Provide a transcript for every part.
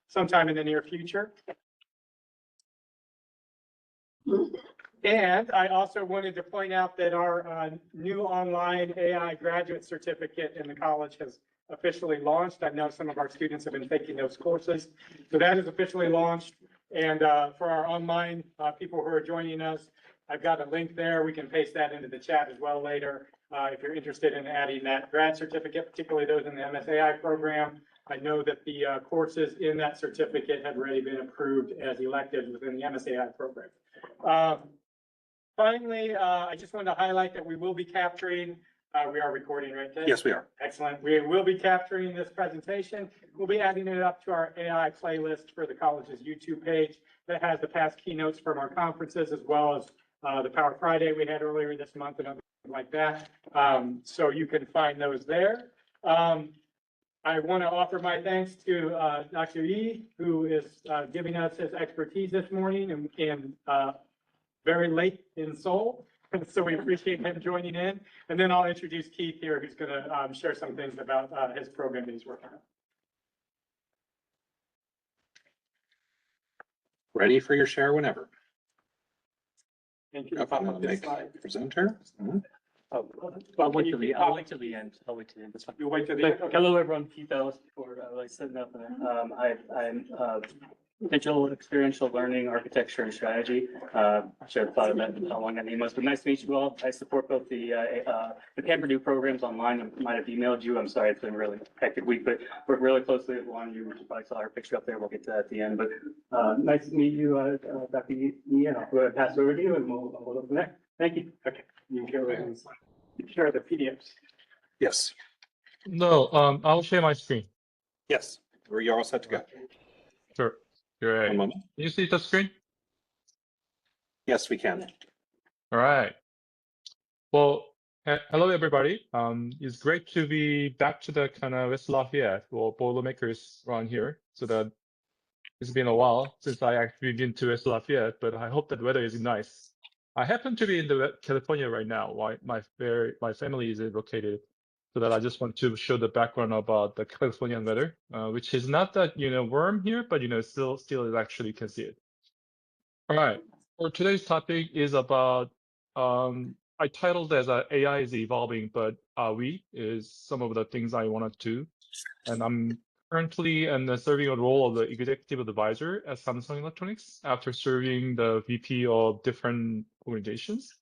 sometime in the near future. And I also wanted to point out that our new online AI graduate certificate in the college has officially launched. I know some of our students have been taking those courses. So that is officially launched. And for our online people who are joining us, I've got a link there. We can paste that into the chat as well later. If you're interested in adding that grad certificate, particularly those in the MSAI program, I know that the courses in that certificate have already been approved as electives within the MSAI program. Finally, I just wanted to highlight that we will be capturing, we are recording, right, Ted? Yes, we are. Excellent. We will be capturing this presentation. We'll be adding it up to our AI playlist for the college's YouTube page that has the past keynotes from our conferences, as well as the Power Friday we had earlier this month and other things like that. So you can find those there. I want to offer my thanks to Dr. Yi, who is giving us his expertise this morning and very late in Seoul. So we appreciate him joining in. And then I'll introduce Keith here, who's going to share some things about his program that he's working on. Ready for your share whenever. Thank you. Presenter. Oh, I'll wait till the end. I'll wait till the end. That's fine. You'll wait till the end. Okay. Hello, everyone. Keith Ellis before like setting up. I'm potential experiential learning, architecture, and strategy. Should have thought of that how long that name was, but nice to meet you all. I support both the John Purdue programs online. I might have emailed you. I'm sorry, it's been a really hectic week, but work really closely with one of you. You probably saw our picture up there. We'll get to that at the end. But nice to meet you, Dr. Yi. I'll go ahead and pass it over to you, and we'll go from there. Thank you. Okay. You can go ahead and share the PDFs. Yes. No, I'll share my screen. Yes. You're all set to go. Sure. Great. One moment. Can you see the screen? Yes, we can. All right. Well, hello, everybody. It's great to be back to the kind of West Lafayette or Boilermakers around here. So that it's been a while since I actually been to West Lafayette, but I hope that weather is nice. I happen to be in California right now. My family is located, so that I just want to show the background about the Californian weather, which is not that warm here, but still is actually you can see it. All right. For today's topic is about I titled as AI is evolving, but are we is some of the things I wanted to, and I'm currently serving a role of the executive advisor at Samsung Electronics after serving the VP of different organizations.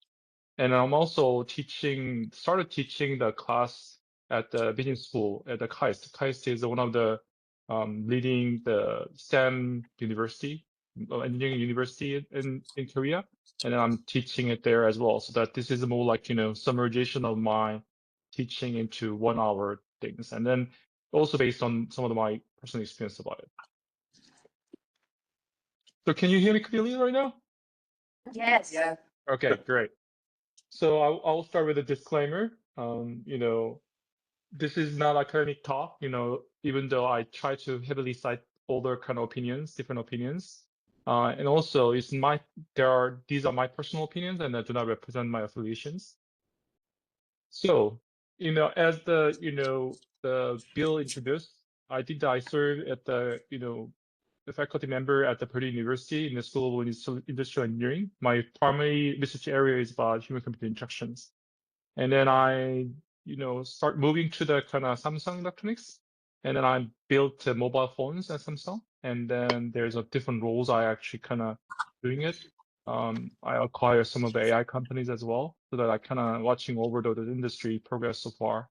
And I'm also started teaching the class at the business school at the KAIST. KAIST is one of the leading the STEM university, engineering university in Korea. And I'm teaching it there as well. So that this is more like, summarization of my teaching into 1 hour things. And then also based on some of my personal experience about it. So can you hear me clearly right now? Yes. Yeah. Okay, great. So I'll start with a disclaimer. This is not academic talk, even though I try to heavily cite older kind of opinions, different opinions. And also these are my personal opinions and I do not represent my affiliations. So, as the bill introduced, I serve at the faculty member at the Purdue University in the School of Industrial Engineering. My primary research area is about human-computer interactions. And then I, start moving to the kind of Samsung Electronics. And then I built mobile phones at Samsung. And then there's a different roles I actually kind of doing it. I acquire some of the AI companies as well, so that I kind of watching over the industry progress so far.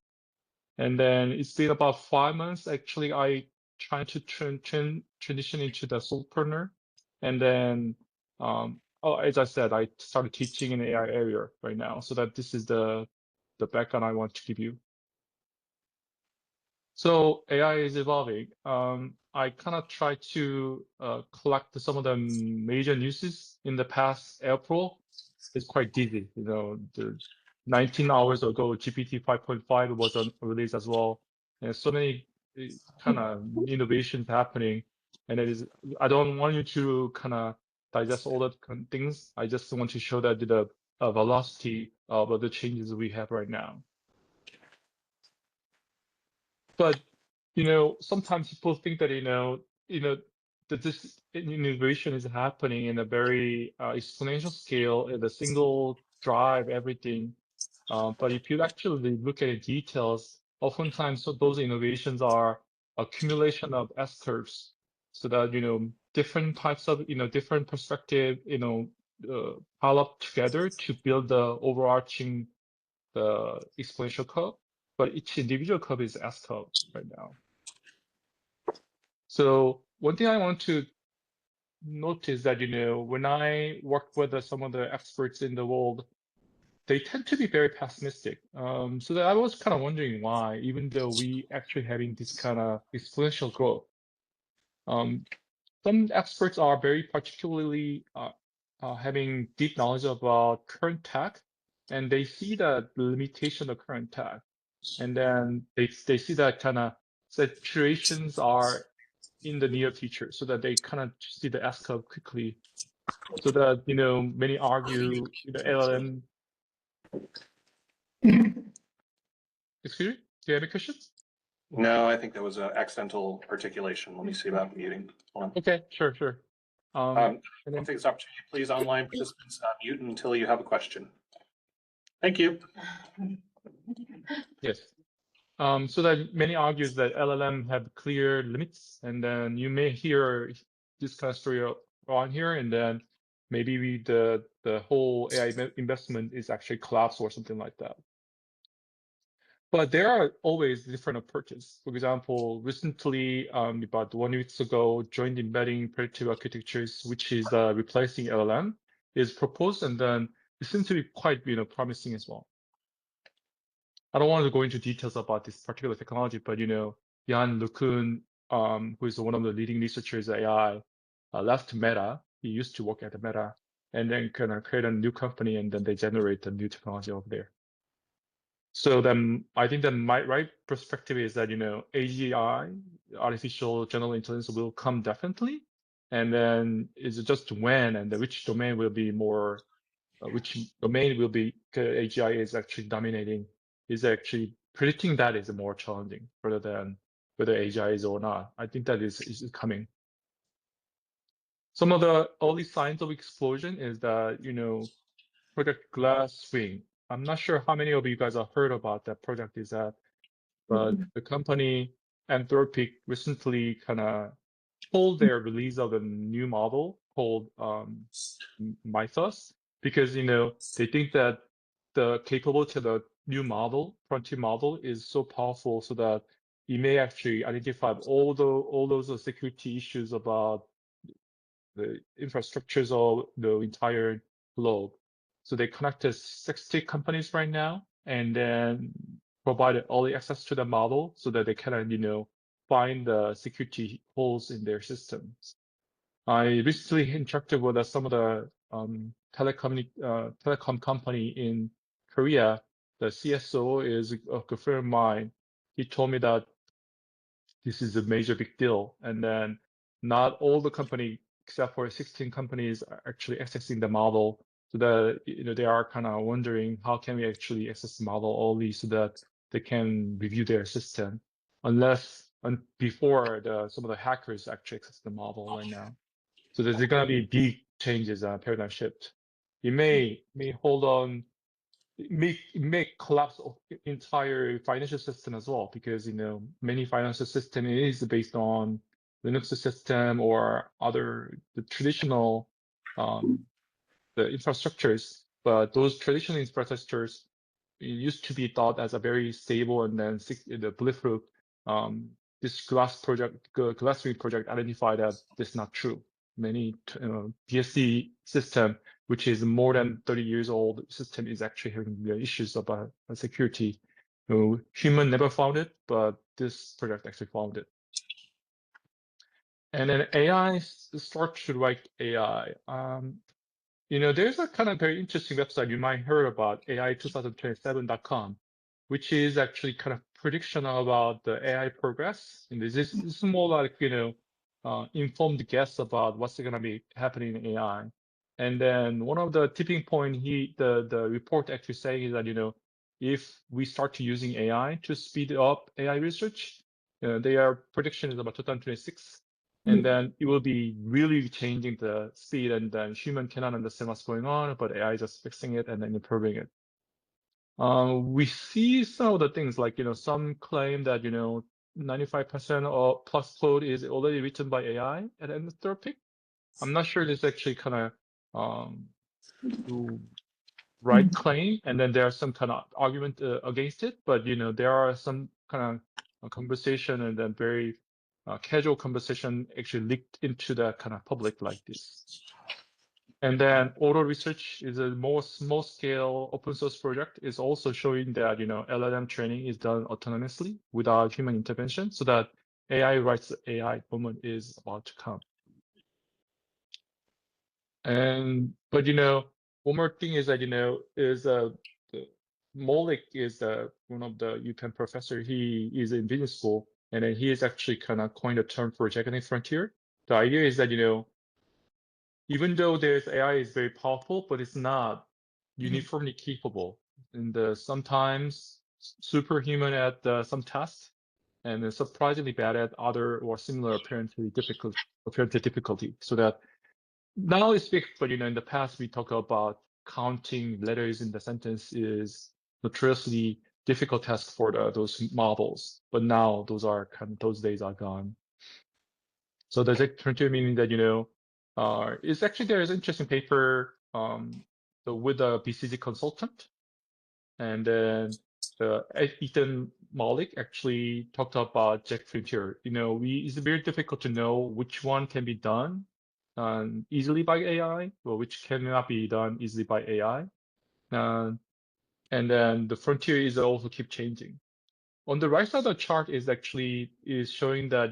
And then it's been about 5 months. Actually, I trying to transition into the solopreneur. And then, as I said, I started teaching in the AI area right now. So that this is the background I want to give you. So AI is evolving. I kind of try to collect some of the major news in the past April. It's quite dizzy, the 19 hours ago, GPT 5.5 was released as well. And so many kind of innovations happening. And I don't want you to kind of digest all the things. I just want to show that the velocity of the changes we have right now. But, sometimes people think that, that this innovation is happening in a very exponential scale at a single drive, everything. But if you actually look at the details, oftentimes those innovations are accumulation of S curves, so that different types of different perspective pile up together to build the overarching the exponential curve. But each individual curve is S curve right now. So one thing I want to notice that when I work with some of the experts in the world, they tend to be very pessimistic. So that I was kind of wondering why, even though we actually having this kind of exponential growth. Some experts are very particularly having deep knowledge about current tech, and they see the limitation of current tech, and then they see that kind of situations are in the near future, so that they kind of see the S curve quickly, so that many argue LLM. Excuse me, do you have any questions? No, I think that was an accidental articulation. Let me see about muting. Hold on. Okay, sure. And And I'll then, take this opportunity, please, online participants, mute until you have a question. Thank you. yes. So that many argues that LLM have clear limits, and then you may hear this kind of story on here, and then maybe the whole AI investment is actually collapse or something like that. But there are always different approaches. For example, recently, about 1 week ago, joint embedding predictive architectures, which is replacing LLM, is proposed, and then it seems to be quite promising as well. I don't want to go into details about this particular technology, but Jan LeCun, who is one of the leading researchers at AI, left Meta. He used to work at Meta, and then kind of create a new company, and then they generate a new technology over there. So then I think that my right perspective is that AGI, artificial general intelligence, will come definitely, and then it's just when and which domain will be more, AGI is actually dominating, is actually predicting that is more challenging rather than whether AGI is or not. I think that is coming. Some of the early signs of explosion is that Project Glasswing. I'm not sure how many of you guys have heard about that project is that, but the company Anthropic recently kind of pulled their release of a new model called Mythos, because they think that the capability of the new model, frontier model, is so powerful so that it may actually identify all those security issues about the infrastructures of the entire globe. So they connected 60 companies right now, and then provided early access to the model so that they can, find the security holes in their systems. I recently interacted with some of the telecom company in Korea. The CSO is a good friend of mine. He told me that this is a major big deal, and then not all the company except for 16 companies are actually accessing the model, so that they are kind of wondering how can we actually access the model only so that they can review their system, before some of the hackers actually access the model right now. So there's going to be big changes, paradigm shift. It may hold on, may collapse of entire financial system as well, because many financial system is based on Linux system or the traditional the infrastructures, but those traditional infrastructures used to be thought as a very stable, and then the bulletproof. This Glasswing project identified that this is not true. Many BSC system, which is more than 30 years old system, is actually having issues about security. Human never found it, but this project actually found it. And then AI start to write AI. There's a kind of very interesting website you might heard about, AI2027.com, which is actually kind of prediction about the AI progress. And this is more like, informed guess about what's going to be happening in AI. And then one of the tipping point the report actually saying is that, if we start to using AI to speed up AI research, their prediction is about 2026. and then it will be really changing the speed, and then human cannot understand what's going on, but AI is just fixing it and then improving it. We see some of the things like, some claim that, 95% of plus code is already written by AI at Anthropic. I'm not sure this actually kind of right claim, and then there are some kind of argument against it, but there are some kind of conversation and then very casual conversation actually leaked into the kind of public like this. And then auto research is a more small scale open source project, is also showing that LLM training is done autonomously without human intervention, so that AI writes AI moment is about to come. And but one more thing is that Molik is one of the UPenn professor. He is in business school, and then he is actually kind of coined a term for Japanese frontier. The idea is that even though there's AI is very powerful, but it's not uniformly capable, and sometimes superhuman at some tasks, and then surprisingly bad at other or similar apparent difficulty. So that now it's big, but in the past we talk about counting letters in the sentence is notoriously difficult task for those models, but now those days are gone. So the Jack frontier meaning that it's actually there's an interesting paper with a BCG consultant, and then Ethan Malik actually talked about Jack frontier. It's very difficult to know which one can be done easily by AI, or which cannot be done easily by AI. And then the frontier is also keep changing. On the right side of the chart is showing that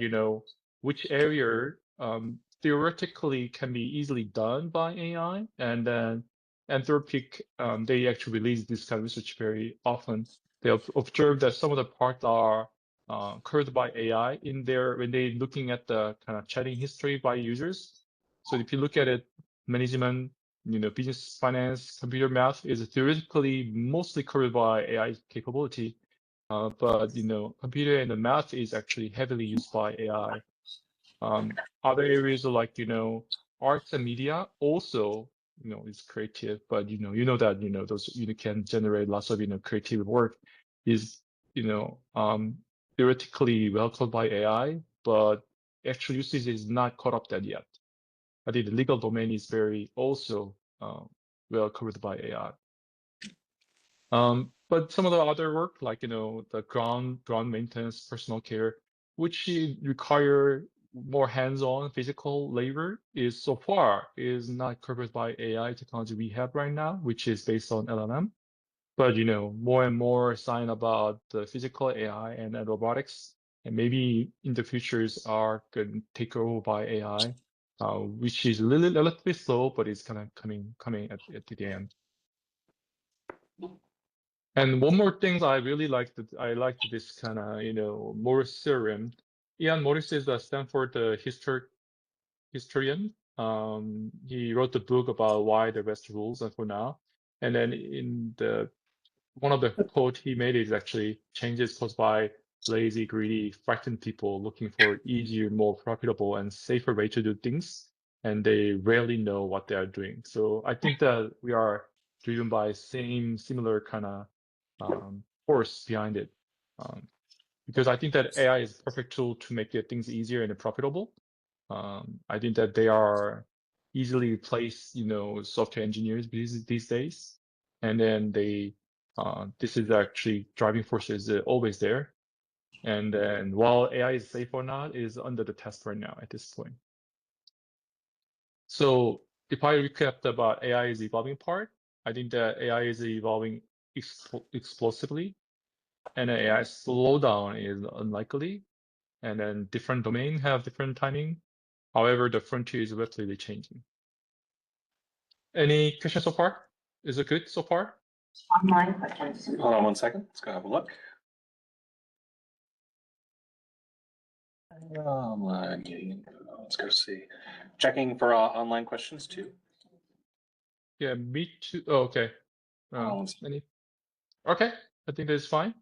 which area theoretically can be easily done by AI, and then Anthropic they actually release this kind of research very often. They observe that some of the parts are covered by AI in there when they're looking at the kind of chatting history by users. So if you look at it, management, business, finance, computer, math is theoretically mostly covered by AI capability. But computer and the math is actually heavily used by AI. Other areas are like arts and media also is creative, but that those can generate lots of creative work is theoretically well covered by AI, but actual usage is not caught up that yet. I think the legal domain is very also well covered by AI. But some of the other work, like the ground maintenance, personal care, which require more hands-on physical labor, is so far is not covered by AI technology we have right now, which is based on LLM. But more and more sign about the physical AI and robotics, and maybe in the futures are going to take over by AI, which is relatively slow, but it's kind of coming at the end. And one more thing I really liked, this kind of, Morris theorem. Ian Morris is a Stanford historian. He wrote the book about why the West rules for now. And then in one of the quote he made is actually changes caused by lazy, greedy, frightened people looking for easier, more profitable and safer way to do things. And they rarely know what they are doing. So I think that we are driven by similar kind of force behind it, because I think that AI is a perfect tool to make things easier and profitable. I think that they are easily replace software engineers these days, and then this is actually driving force is always there, and then while AI is safe or not is under the test right now at this point. So if I recap about AI's evolving part, I think that AI is evolving explosively, and an AI slowdown is unlikely, and then different domain have different timing. However, the frontier is rapidly changing. Any questions so far? Is it good so far? Online questions. Hold on one second. Let's go have a look. Online. Let's go see. Checking for online questions too. Yeah, me too. Oh, okay. Any? Okay, I think that's fine.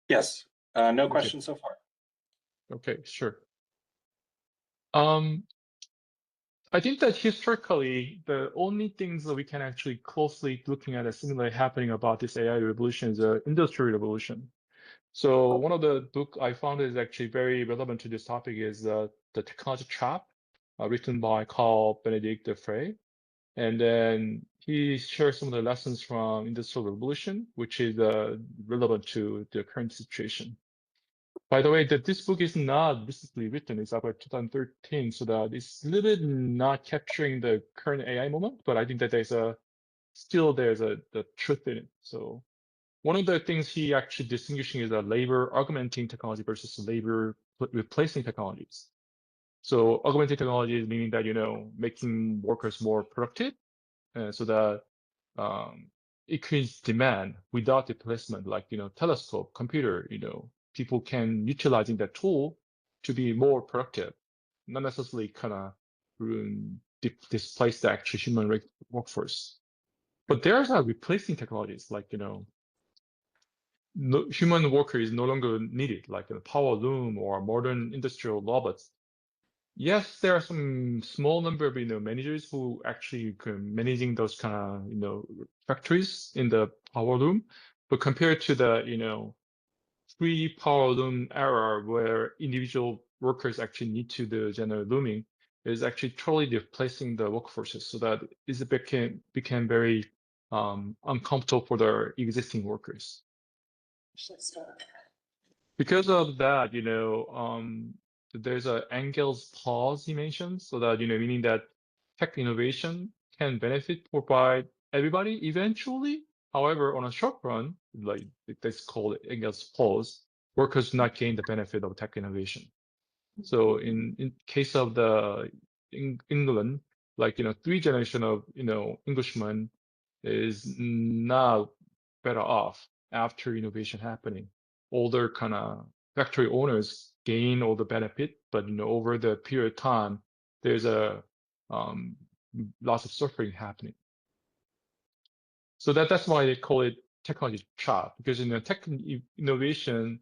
Yes. No questions so far. Okay, sure. I think that historically, the only things that we can actually closely looking at as similarly happening about this AI revolution is the industrial revolution. So one of the book I found is actually very relevant to this topic is the Technology Trap, written by Carl Benedict Frey. And then he shares some of the lessons from industrial revolution, which is relevant to the current situation. By the way, that this book is not recently written, it's about 2013, so that it's a little bit not capturing the current AI moment, but I think that there's the truth in it. So one of the things he actually distinguishing is that labor augmenting technology versus labor replacing technologies. So augmenting technology is meaning that, making workers more productive, so that increase demand without replacement, like, telescope, computer, people can utilizing that tool to be more productive, not necessarily kind of displace the actual human workforce. But there's replacing technologies like, no, human worker is no longer needed, like a power loom or modern industrial robots. Yes, there are some small number of managers who actually managing those kind of factories in the power loom, but compared to the pre-power loom era where individual workers actually need to do general looming, is actually totally replacing the workforces, so that it became very uncomfortable for the existing workers. Because of that, there's a Engel's pause he mentioned, so that, meaning that tech innovation can provide everybody eventually. However, on a short run, like that's called Engel's pause, workers do not gain the benefit of tech innovation. So in case of the England, like, 3 generation of, Englishmen is not better off after innovation happening. Older kind of factory owners gain all the benefit, but over the period of time, there's a lots of suffering happening. So that's why they call it technology trap, because tech innovation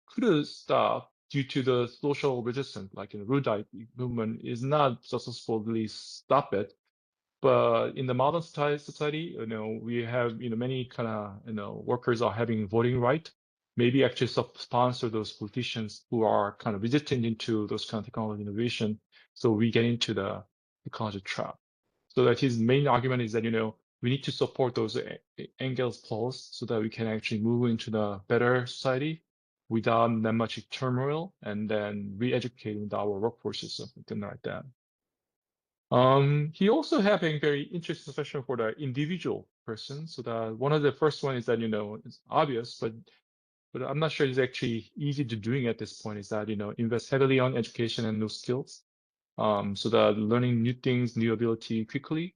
could stop due to the social resistance, like Luddite movement is not successfully stop it. But in the modern society, we have many kind of workers are having voting right. Maybe actually sponsor those politicians who are kind of resistant into those kind of technology innovation. So we get into the technology trap. So that his main argument is that we need to support those Engels pulse so that we can actually move into the better society without that much turmoil, and then re-educating our workforces or something like that. He also have a very interesting session for the individual person. So that one of the first one is that, it's obvious, but I'm not sure it's actually easy to doing at this point, is that, invest heavily on education and new skills. So that learning new things, new ability quickly.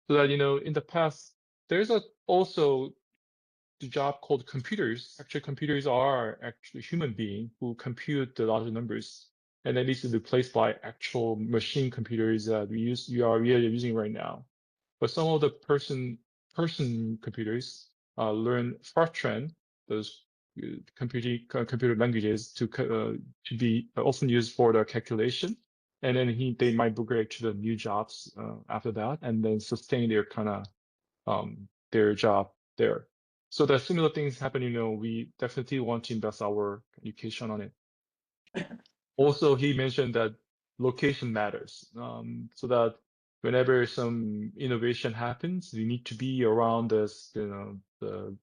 So that, in the past, there's also the job called computers. Actually, computers are actually human beings who compute the larger numbers, and that needs to be replaced by actual machine computers that we are using right now. But some of the person computers learn Fortran, those computer languages to be often used for the calculation, and then they might migrate to the new jobs after that, and then sustain their kind of their job there. So the similar things happen, we definitely want to invest our education on it. Also, he mentioned that location matters, so that whenever some innovation happens, we need to be around this, the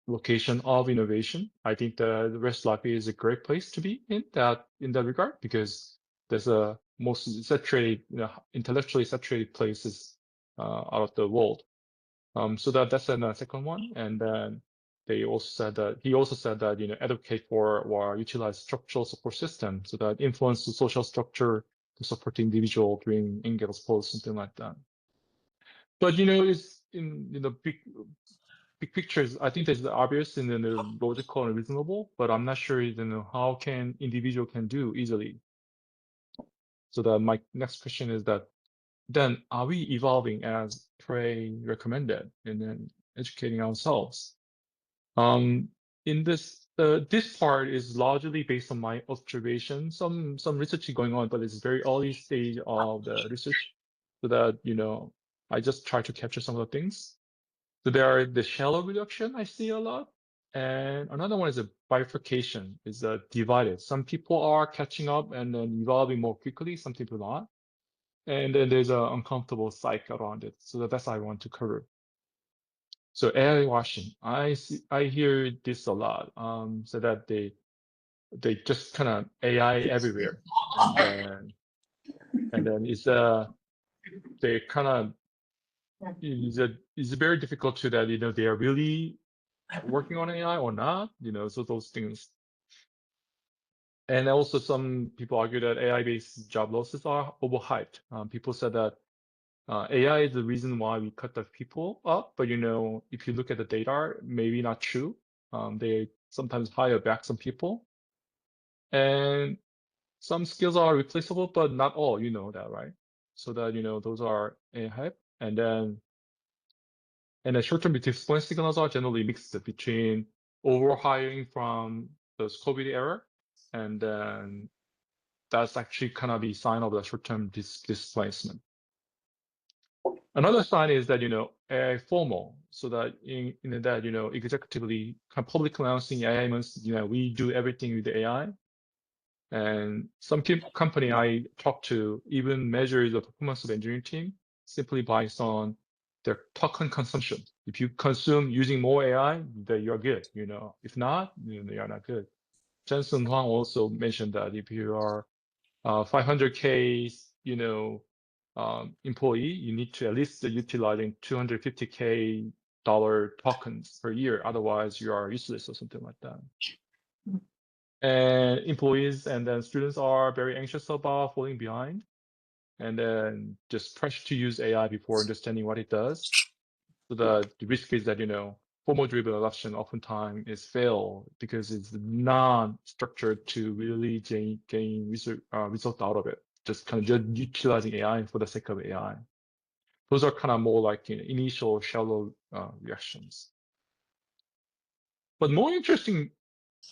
location of innovation. I think the West Latvia is a great place to be in that regard, because there's a most saturated, intellectually saturated places out of the world. So that's the second one. And then he also said that, advocate for or utilize structural support system, so that influence the social structure to support the individual during Engel's pulse, something like that. But, it's in the big pictures, I think that's obvious and then the logical and reasonable, but I'm not sure, how can individual can do easily. So that my next question is that, then are we evolving as Frey recommended, and then educating ourselves? in this part is largely based on my observation. Some research is going on, but it's very early stage of the research, so that I just try to capture some of the things. So there are the shallow reduction I see a lot, and another one is a bifurcation, is divided. Some people are catching up and then evolving more quickly, some people not, and then there's an uncomfortable cycle around it. So that's what I want to cover. So AI washing, I hear this a lot. So that they just kind of AI everywhere, and then it's they kind of it's very difficult to that they are really working on AI or not, so those things. And also some people argue that AI-based job losses are overhyped. People said that AI is the reason why we cut the people up, but if you look at the data, maybe not true. They sometimes hire back some people, and some skills are replaceable, but not all. You know that, right? So that those are AI hype, and then the short-term disappointment signals are generally mixed between overhiring from the COVID era, and then that's actually kind of the sign of the short-term displacement. Another sign is that AI formal, so that in that executively publicly announcing AI means we do everything with AI, and some company I talked to even measure the performance of the engineering team simply based on their token consumption. If you consume using more AI, then you're good. If not, you're not good. Jensen Huang also mentioned that if you are 500K, employee, you need to at least utilizing $250K tokens per year. Otherwise, you are useless or something like that. And employees and then students are very anxious about falling behind, and then just pressure to use AI before understanding what it does. So the risk is that formal-driven adoption oftentimes is fail because it's not structured to really gain result out of it. Just kind of just utilizing AI for the sake of AI. Those are kind of more like initial shallow reactions. But more interesting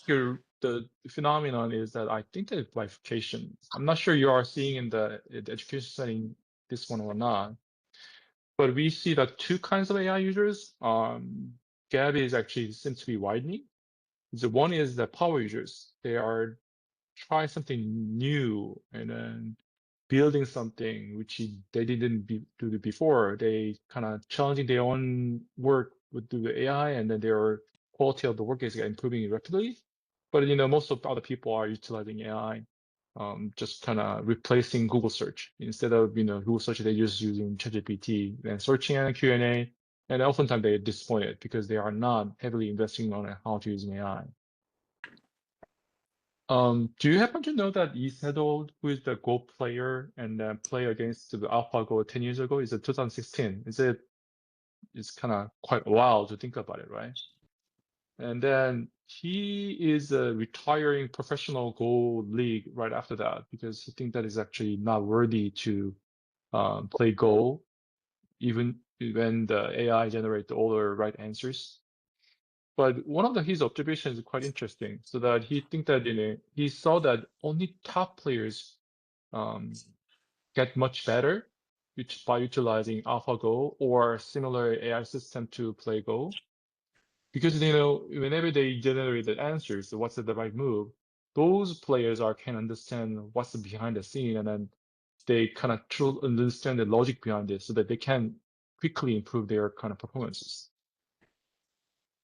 here, the phenomenon is that I think that bifurcation. I'm not sure you are seeing in the education setting this one or not, but we see that two kinds of AI users. Gap is actually seems to be widening. The one is the power users. They are trying something new and then building something which they didn't do before. They kind of challenging their own work with the AI, and then their quality of the work is improving rapidly. But most of the other people are utilizing AI, just kind of replacing Google search. Instead of Google search, they're just using ChatGPT and searching and Q&A. And oftentimes they're disappointed because they are not heavily investing on how to use AI. Do you happen to know that Lee Sedol, who is the Go player and play against the AlphaGo 10 years ago, is it 2016? It's kind of quite wild to think about it, right? And then he is a retiring professional Go league right after that because he thinks that is actually not worthy to play Go, even when the AI generates all the right answers. But one of his observations is quite interesting. So that he think that he saw that only top players get much better by utilizing AlphaGo or similar AI system to play Go. Because whenever they generate the answers, so what's the right move, those players can understand what's behind the scene, and then they kind of understand the logic behind it, so that they can quickly improve their kind of performances.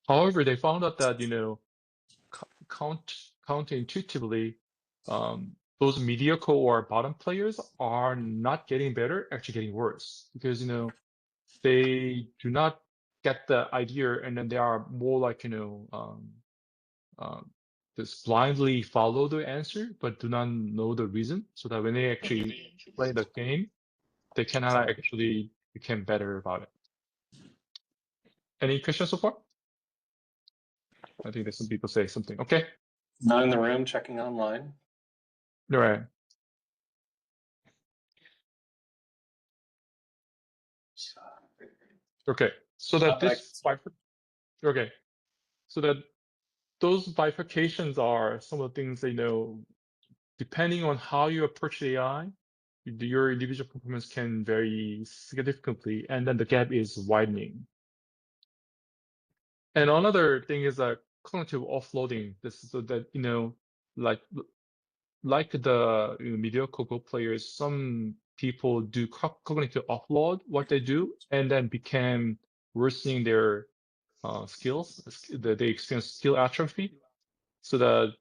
However, they found out that counterintuitively, those mediocre or bottom players are not getting better, actually getting worse, because they do not get the idea, and then they are more like just blindly follow the answer but do not know the reason, so that when they actually play the game, they cannot actually become better about it. Any questions so far? I think there's some people say something. Okay. Not in the room, checking online. All right. Okay. So that this okay. So that those bifurcations are some of the things that, depending on how you approach AI, your individual performance can vary significantly, and then the gap is widening. And another thing is cognitive offloading. This is so that, like the mediocre Go players, some people do cognitive offload what they do, and then became worsening their skills. They experience skill atrophy. So that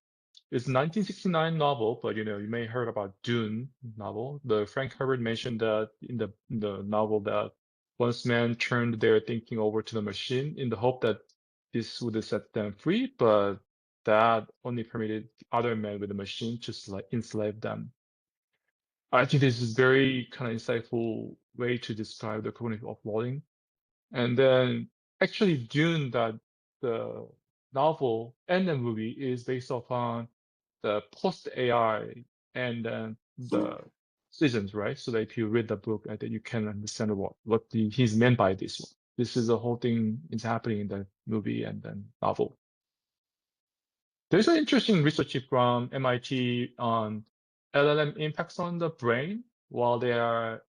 it's 1969 novel, but you may heard about Dune novel. The Frank Herbert mentioned that in the novel that once man turned their thinking over to the machine in the hope that this would set them free, but that only permitted other men with the machine to enslave them. I think this is very kind of insightful way to describe the cognitive offloading. And then actually Dune, that the novel and the movie is based upon the post-AI and then the seasons, right? So that if you read the book, I think you can understand what he's meant by this one. This is the whole thing is happening in the movie and then novel. There's an interesting research from MIT on LLM impacts on the brain while they are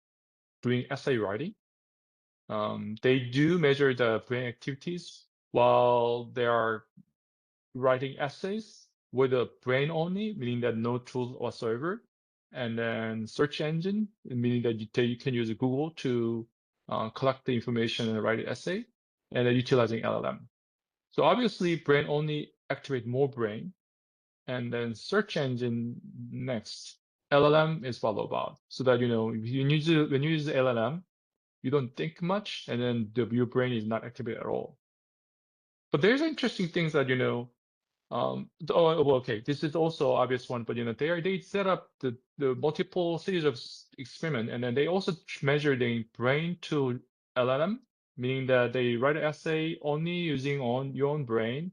doing essay writing. They do measure the brain activities while they are writing essays with a brain only, meaning that no tools whatsoever, and then search engine, meaning that you can use Google to collect the information and write an essay, and then utilizing LLM. So obviously, brain only activate more brain, and then search engine next. LLM is followed about, so that when you use the LLM, you don't think much, and then your brain is not activated at all. But there's interesting things that okay, this is also obvious one, but they set up the multiple series of experiment, and then they also measure the brain to LLM, meaning that they write an essay only using your own brain,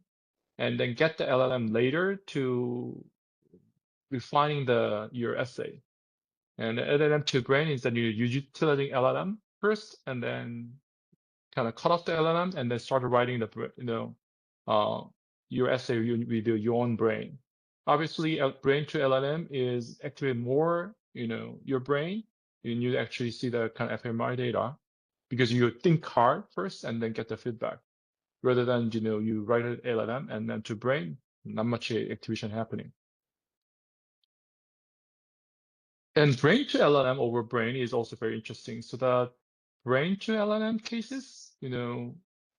and then get the LLM later to refining your essay. And the LLM to brain is that you're utilizing LLM first, and then kind of cut off the LLM, and then start writing your essay with your own brain. Obviously, brain to LLM is activate more, your brain, and you actually see the kind of fMRI data because you think hard first and then get the feedback, rather than you write an LLM and then to brain, not much activation happening. And brain to LLM over brain is also very interesting. So that brain to LLM cases,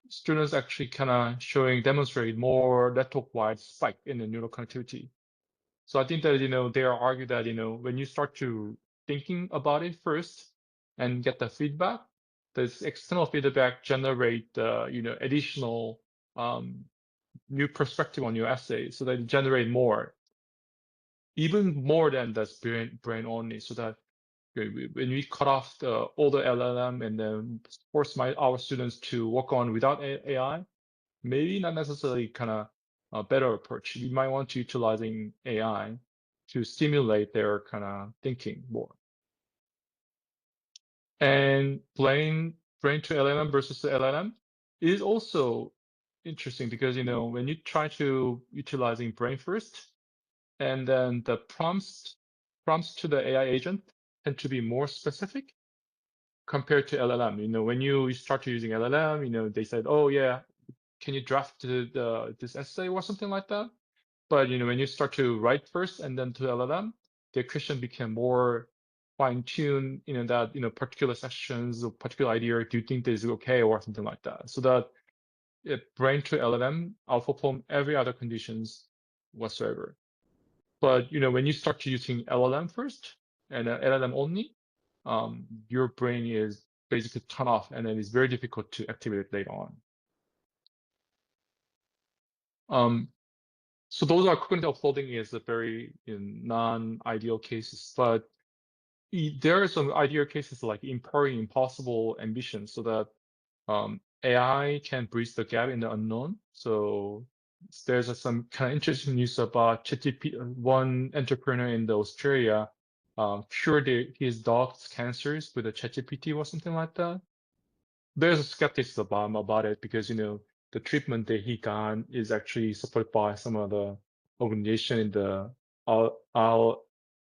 students actually kind of demonstrate more network-wide spike in the neural connectivity. So I think that, they are argue that, when you start to thinking about it first and get the feedback, this external feedback generate, additional new perspective on your essay, so that you generate more, even more than this brain only, so that when we cut off all the LLM and then force our students to work on without AI, maybe not necessarily kind of a better approach. We might want to utilizing AI to stimulate their kind of thinking more. And brain to LLM versus the LLM is also interesting because, when you try to utilizing brain first, and then the prompts to the AI agent tend to be more specific compared to LLM. When you start using LLM, they said, oh yeah, can you draft this essay or something like that? But when you start to write first and then to LLM, the question became more fine-tuned, that particular sections or particular idea, do you think this is okay or something like that? So that brain to LLM outperform every other conditions whatsoever. But when you start to using LLM first and LLM only, your brain is basically turned off, and then it's very difficult to activate it later on. So those are cognitive offloading is a very non-ideal cases, but there are some ideal cases like empowering impossible ambitions, so that AI can bridge the gap in the unknown. So there's some kind of interesting news about ChatGPT. One entrepreneur in Australia cured his dog's cancers with a ChatGPT or something like that. There's skepticism about it because the treatment that he got is actually supported by some of the organization in the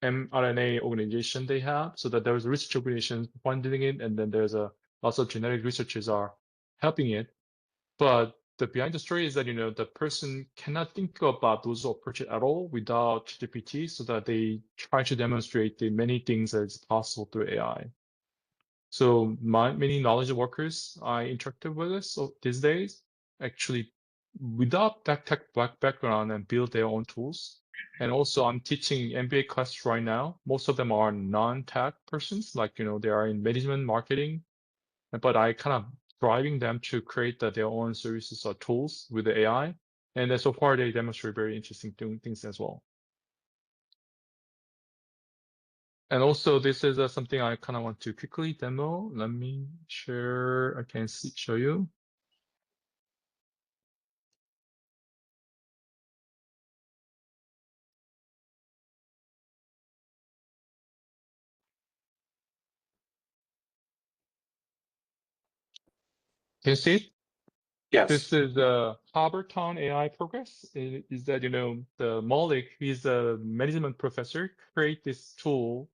mRNA organization they have, so that there's a research organization funding it, and then there's lots of genetic researchers are helping it. But the behind the story is that, the person cannot think about those approaches at all without GPT, so that they try to demonstrate the many things that is possible through AI. So many knowledge workers I interacted with these days actually without that tech background and build their own tools. And also I'm teaching MBA classes right now. Most of them are non-tech persons, like, they are in management marketing, but I kind of driving them to create their own services or tools with the AI. And then so far they demonstrate very interesting things as well. And also this is something I kind of want to quickly demo. Let me share, I can show you. Can you see it? Yes. This is Harbortown AI progress. Is that, the Malik, he's a management professor, create this tool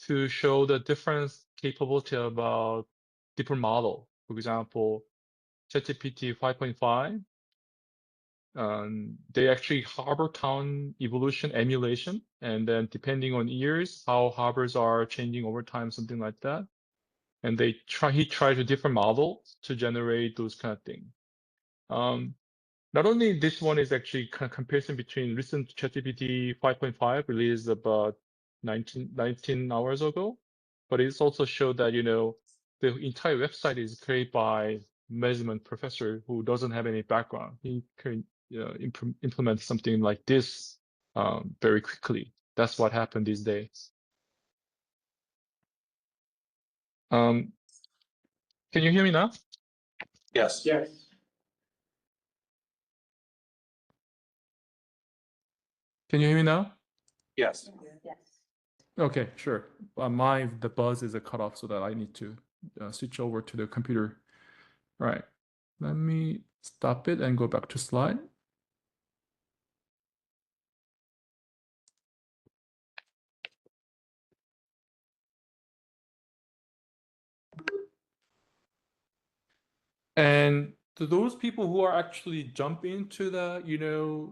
to show the difference capability about different model. For example, ChatGPT 5.5, they actually Harbortown evolution emulation, and then depending on years, how harbors are changing over time, something like that. And he tried a different model to generate those kind of things. Not only this one is actually kind of comparison between recent ChatGPT 5.5 released about 19 hours ago, but it's also showed that, the entire website is created by management professor who doesn't have any background. He can implement something like this very quickly. That's what happened these days. Can you hear me now? Yes. Yes. Can you hear me now? Yes. Yes. Okay, sure. The buzz is a cutoff, so that I need to switch over to the computer. All right, let me stop it and go back to slide. And to those people who are actually jump into the,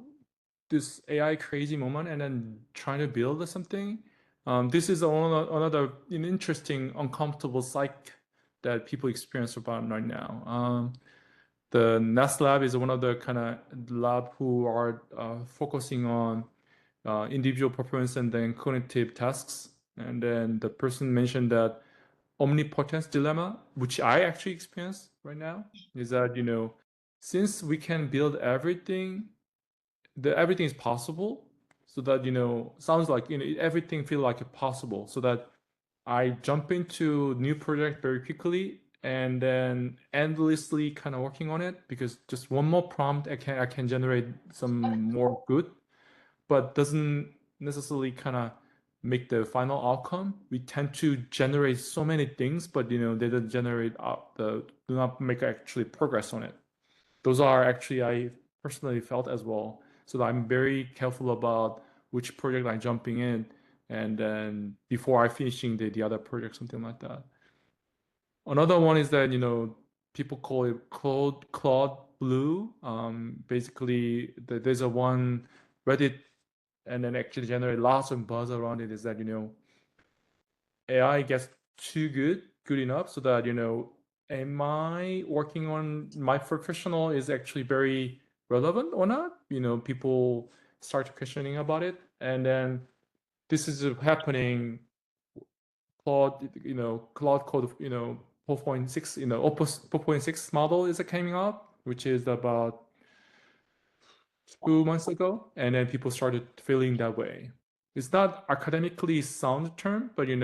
this AI crazy moment and then trying to build something, this is another interesting, uncomfortable psych that people experience about right now. The Nest Lab is one of the kind of lab who are focusing on individual performance and then cognitive tasks. And then the person mentioned that omnipotence dilemma, which I actually experience right now, is that, since we can build everything, everything is possible, so that, sounds like, everything feel like possible, so that I jump into new project very quickly and then endlessly kind of working on it, because just one more prompt I can generate some more good, but doesn't necessarily kind of make the final outcome. We tend to generate so many things, but they don't generate do not make actually progress on it. Those are actually I personally felt as well. So I'm very careful about which project I'm jumping in, and then before I finishing the other project, something like that. Another one is that people call it Claude Blue. Basically, there's a one Reddit, and then actually generate lots of buzz around it. Is that AI gets too good enough, so that am I working on my professional is actually very relevant or not? People start questioning about it, and then this is happening. Claude, Claude Code, 4.6, Opus 4.6 model is coming out, which is about 2 months ago, and then people started feeling that way. It's not academically sound term, but it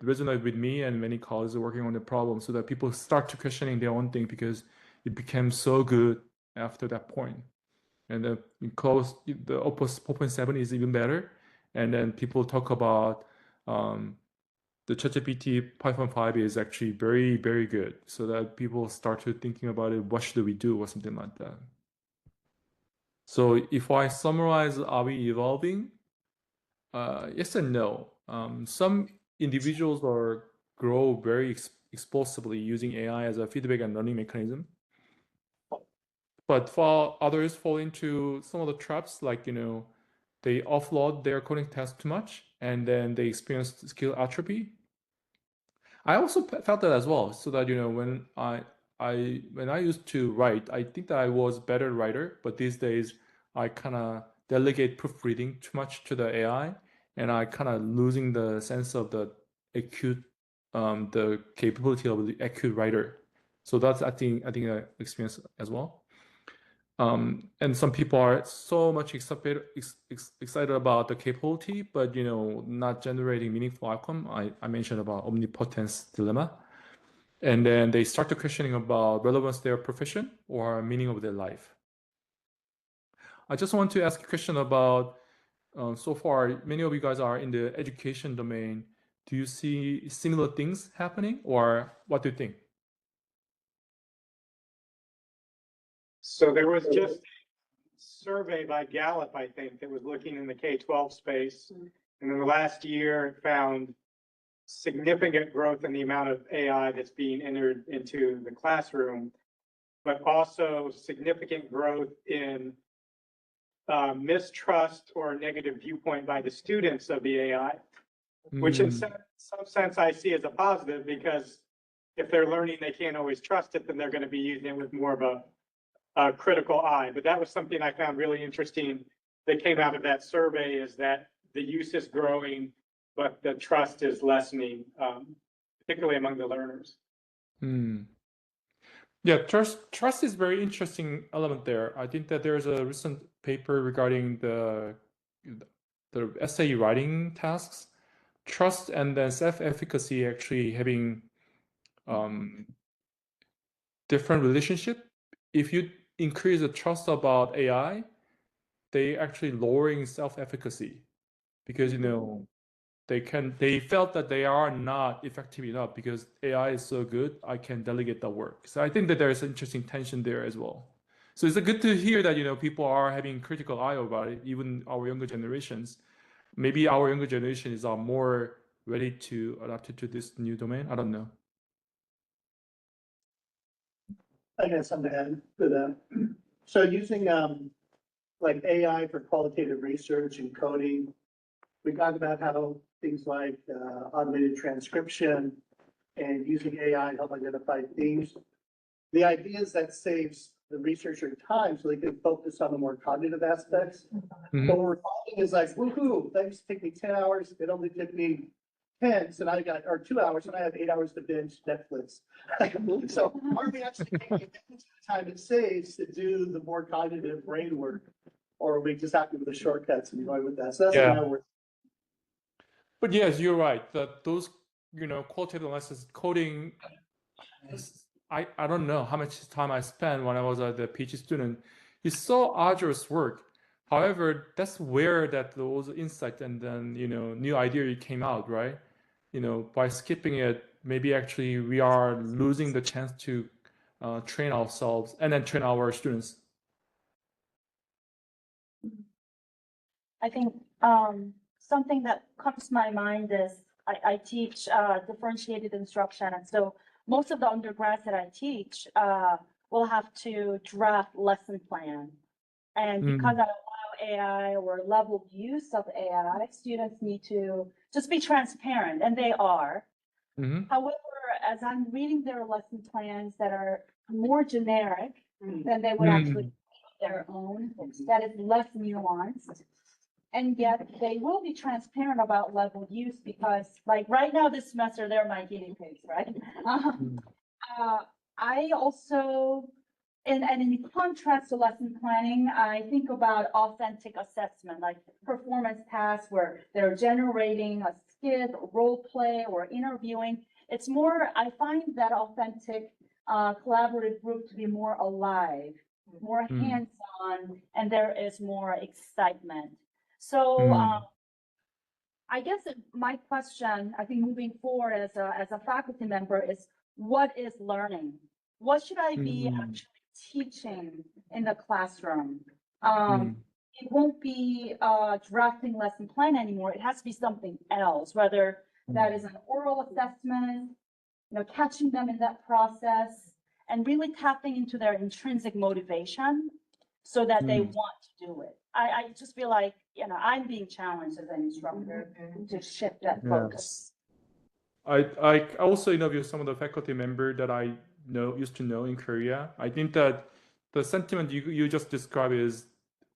resonated with me and many colleagues working on the problem, so that people start to questioning their own thing because it became so good after that point. And then the Opus 4.7 is even better. And then people talk about the ChatGPT 5.5 is actually very, very good, so that people start to thinking about it, what should we do or something like that. So if I summarize, are we evolving? Yes and no. Some individuals are grow very explosively using AI as a feedback and learning mechanism. But for others fall into some of the traps, like, they offload their coding task too much, and then they experience skill atrophy. I also felt that as well. So that, when I used to write, I think that I was better writer, but these days I kind of delegate proofreading too much to the AI, and I kind of losing the sense of the capability of the acute writer. So that's I think I experience as well. And some people are so much excited about the capability, but not generating meaningful outcome. I mentioned about omnipotence dilemma, and then they start to questioning about relevance of their profession or meaning of their life. I just want to ask a question about so far many of you guys are in the education domain. Do you see similar things happening, or what do you think? So there was just a survey by Gallup, I think, that was looking in the K-12 space. And in the last year, it found significant growth in the amount of AI that's being entered into the classroom, but also significant growth in mistrust or negative viewpoint by the students of the AI, which in some sense I see as a positive, because if they're learning they can't always trust it, then they're going to be using it with more of a critical eye. But that was something I found really interesting that came out of that survey, is that the use is growing, but the trust is lessening, particularly among the learners. Yeah, trust is very interesting element there. I think that there's a recent paper regarding the essay writing tasks. Trust and then self-efficacy actually having different relationship. If you increase the trust about AI, they actually lowering self-efficacy, because they felt that they are not effective enough because AI is so good, I can delegate the work. So I think that there's an interesting tension there as well. So it's good to hear that people are having critical eye about it, even our younger generations. Maybe our younger generations are more ready to adapt it to this new domain. I don't know. I got something to add to that. So using like AI for qualitative research and coding, we talked about how things like automated transcription and using AI to help identify themes. The idea is that saves the researcher time so they can focus on the more cognitive aspects. Mhm. But what we're finding is like, woohoo, that used to take me 10 hours. It only took me 10, so now or 2 hours, and I have 8 hours to binge Netflix. So are we actually taking advantage of the time it saves to do the more cognitive brain work? Or are we just happy with the shortcuts and going with that? So that's Yeah. what we're. But yes, you're right. That those qualitative analysis coding, I don't know how much time I spent when I was a PhD student. It's so arduous work. However, that's where those insights and then new idea came out, right? By skipping it, maybe actually we are losing the chance to train ourselves and then train our students. I think something that comes to my mind is I teach differentiated instruction. And so most of the undergrads that I teach will have to draft lesson plan. And because I allow AI or level use of AI, students need to just be transparent, and they are. However, as I'm reading their lesson plans that are more generic than they would actually their own, that is less nuanced. And yet they will be transparent about level use, because like right now this semester, they're my guinea pigs, right? I also, and in contrast to lesson planning, I think about authentic assessment, like performance tasks where they're generating a skit, role play, or interviewing. It's more, I find that authentic collaborative group to be more alive, more hands-on, and there is more excitement. So I guess my question, I think moving forward as a faculty member is, what is learning? What should I be actually teaching in the classroom? It won't be drafting lesson plan anymore. It has to be something else, whether that is an oral assessment, catching them in that process and really tapping into their intrinsic motivation so that they want to do it. I just feel like, I'm being challenged as an instructor to shift that focus. I also interviewed some of the faculty members that I used to know in Korea. I think that the sentiment you just described is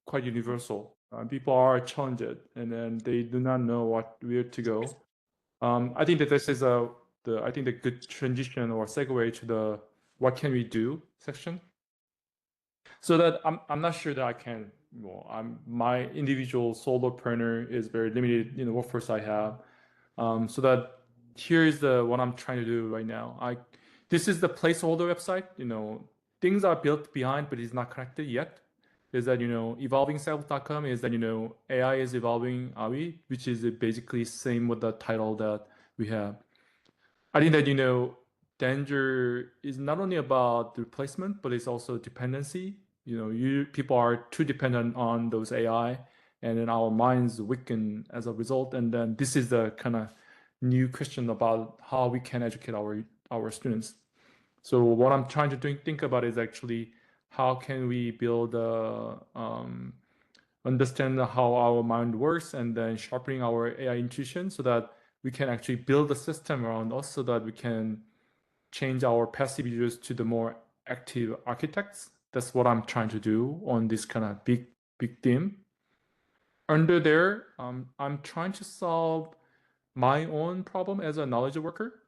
quite universal. People are challenged and then they do not know where to go. I think that this is the good transition or segue to the what can we do section. So that I'm not sure that I can. My individual solopreneur is very limited in the workforce I have. So that here is what I'm trying to do right now. This is the placeholder website. Things are built behind, but it's not connected yet. Is that evolvingself.com is that AI is evolving AWI, which is basically same with the title that we have. I think that danger is not only about the replacement, but it's also dependency. People are too dependent on those AI, and then our minds weaken as a result. And then this is the kind of new question about how we can educate our students. So what I'm trying to think about is actually how can we build understand how our mind works and then sharpening our AI intuition so that we can actually build a system around us so that we can change our passive users to the more active architects. That's what I'm trying to do on this kind of big theme. Under there, I'm trying to solve my own problem as a knowledge worker.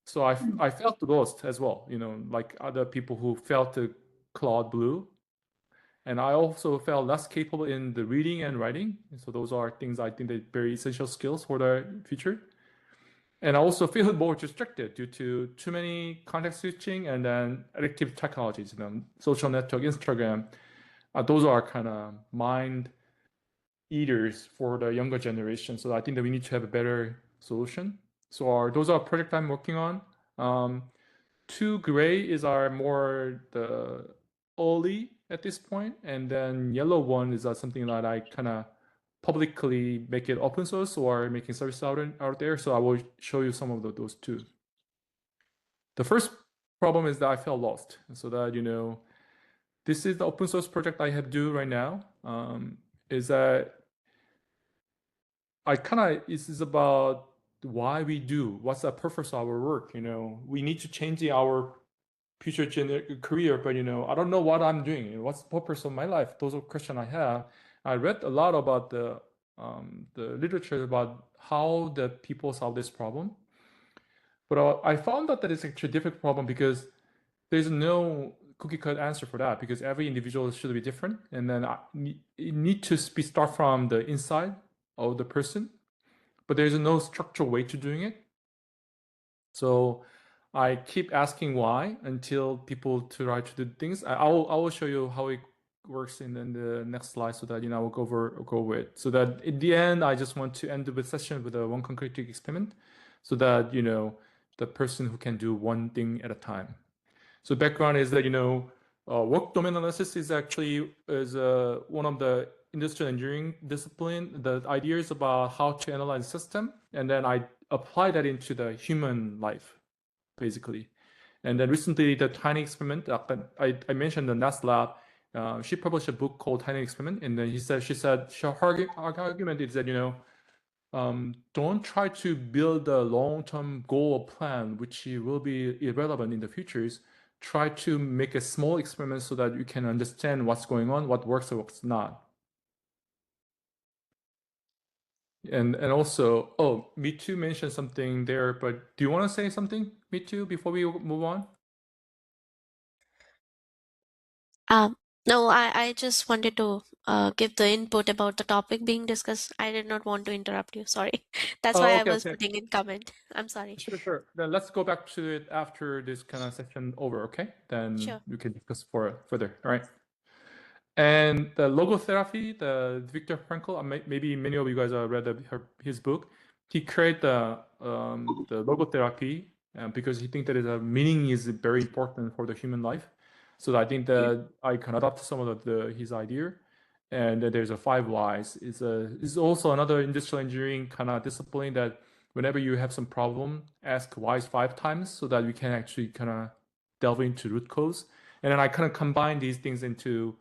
So I felt lost as well, like other people who felt the Claude Blue. And I also felt less capable in the reading and writing. So those are things I think that very essential skills for the future. And I also feel more distracted due to too many context switching and then addictive technologies, social network, Instagram. Those are kind of mind eaters for the younger generation. So I think that we need to have a better solution. So those are projects I'm working on. 2 gray is our more the early at this point, and then yellow one is something that I kind of publicly make it open source or making service out there. So I will show you some of those two. The first problem is that I felt lost. So that, this is the open source project I have do right now. Is that this is about why we do, what's the purpose of our work. We need to change our future career, but I don't know what I'm doing. What's the purpose of my life? Those are questions I have. I read a lot about the literature about how the people solve this problem, but I found that it's actually a difficult problem because there's no cookie cut answer for that because every individual should be different, and then it need to start from the inside of the person, but there's no structural way to doing it. So I keep asking why until people try to do things. I will show you how it works in the next slide so that we'll go over it. So that in the end, I just want to end the session with one concrete experiment, so that the person who can do one thing at a time. So background is that work domain analysis is actually one of the industrial engineering discipline. The idea is about how to analyze system, and then I apply that into the human life, basically. And then recently, the tiny experiment, I mentioned the NAS lab, she published a book called Tiny Experiment, and then she said her argument is that don't try to build a long-term goal or plan which will be irrelevant in the futures. Try to make a small experiment so that you can understand what's going on, what works or what's not. And also, Me Too mentioned something there, but do you want to say something, Me Too, before we move on? No, I just wanted to give the input about the topic being discussed. I did not want to interrupt you. Sorry. That's why I was putting in comment. I'm sorry. Sure. Then let's go back to it after this kind of session over, okay? Then Sure. we can discuss further. All right. And the logotherapy, the Viktor Frankl, maybe many of you guys have read his book. He created the logotherapy because he thinks that meaning is very important for the human life. So I think that I can adopt some of his idea. And there's a 5 whys. It's also another industrial engineering kind of discipline that whenever you have some problem, ask whys 5 times so that you can actually kind of delve into root cause. And then I kind of combine these things into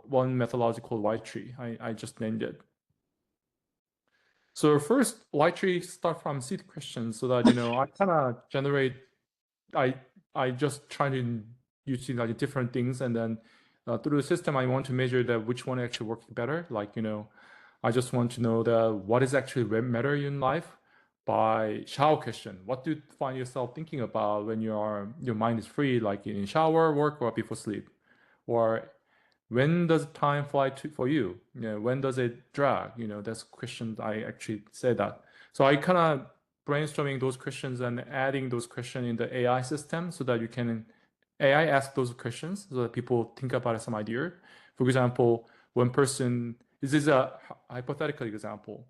one methodology called Y tree. I just named it. So first, Y tree start from seed questions so that I kind of generate. I just try to use like different things, and then through the system, I want to measure that which one actually works better. Like I just want to know what is actually matter in life by shower question. What do you find yourself thinking about when your mind is free, like in shower, work, or before sleep, or when does time fly for you? When does it drag? That's questions I actually say that. So I kind of brainstorming those questions and adding those questions in the AI system so that you can AI ask those questions so that people think about some idea. For example, one person, this is a hypothetical example,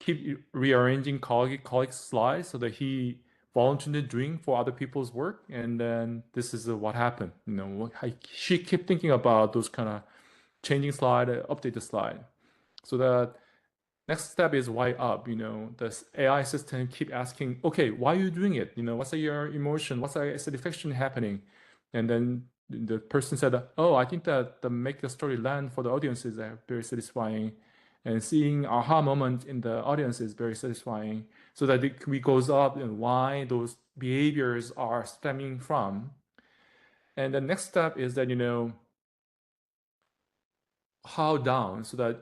keep rearranging colleague's slides so that he volunteered doing for other people's work, and then this is what happened. She kept thinking about those kind of changing slide, update the slide. So the next step is why up. The AI system keep asking, okay, why are you doing it? What's your emotion? What's the satisfaction happening? And then the person said, oh, I think that the make the story land for the audience is very satisfying. And seeing aha moment in the audience is very satisfying. So that it goes up and why those behaviors are stemming from. And the next step is that, how down so that,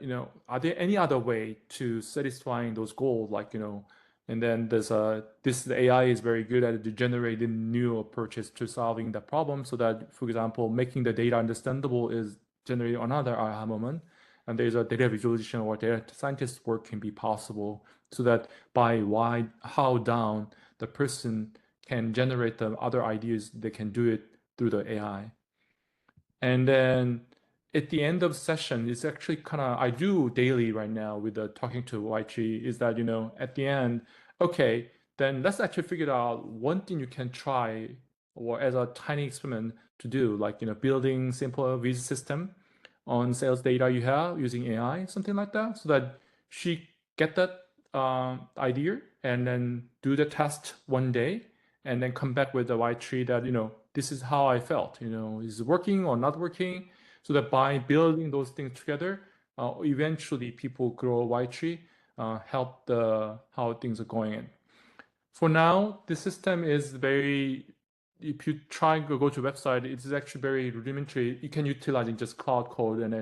are there any other way to satisfying those goals? Like, and then there's the AI is very good at generating new approaches to solving the problem so that, for example, making the data understandable is generating another aha moment. And there's a data visualization or data scientist work can be possible so that by how down the person can generate the other ideas, they can do it through the AI. And then at the end of session, it's actually kind of, I do daily right now with the talking to YG is that, at the end, okay, then let's actually figure out one thing you can try or as a tiny experiment to do, like, building simple viz system on sales data you have using AI, something like that, so that she get that idea and then do the test one day and then come back with the Y tree that, this is how I felt, is it working or not working? So that by building those things together, eventually people grow a Y tree, help how things are going in. For now, the system is very, if you try to go to website, it's actually very rudimentary. You can utilize it just cloud code and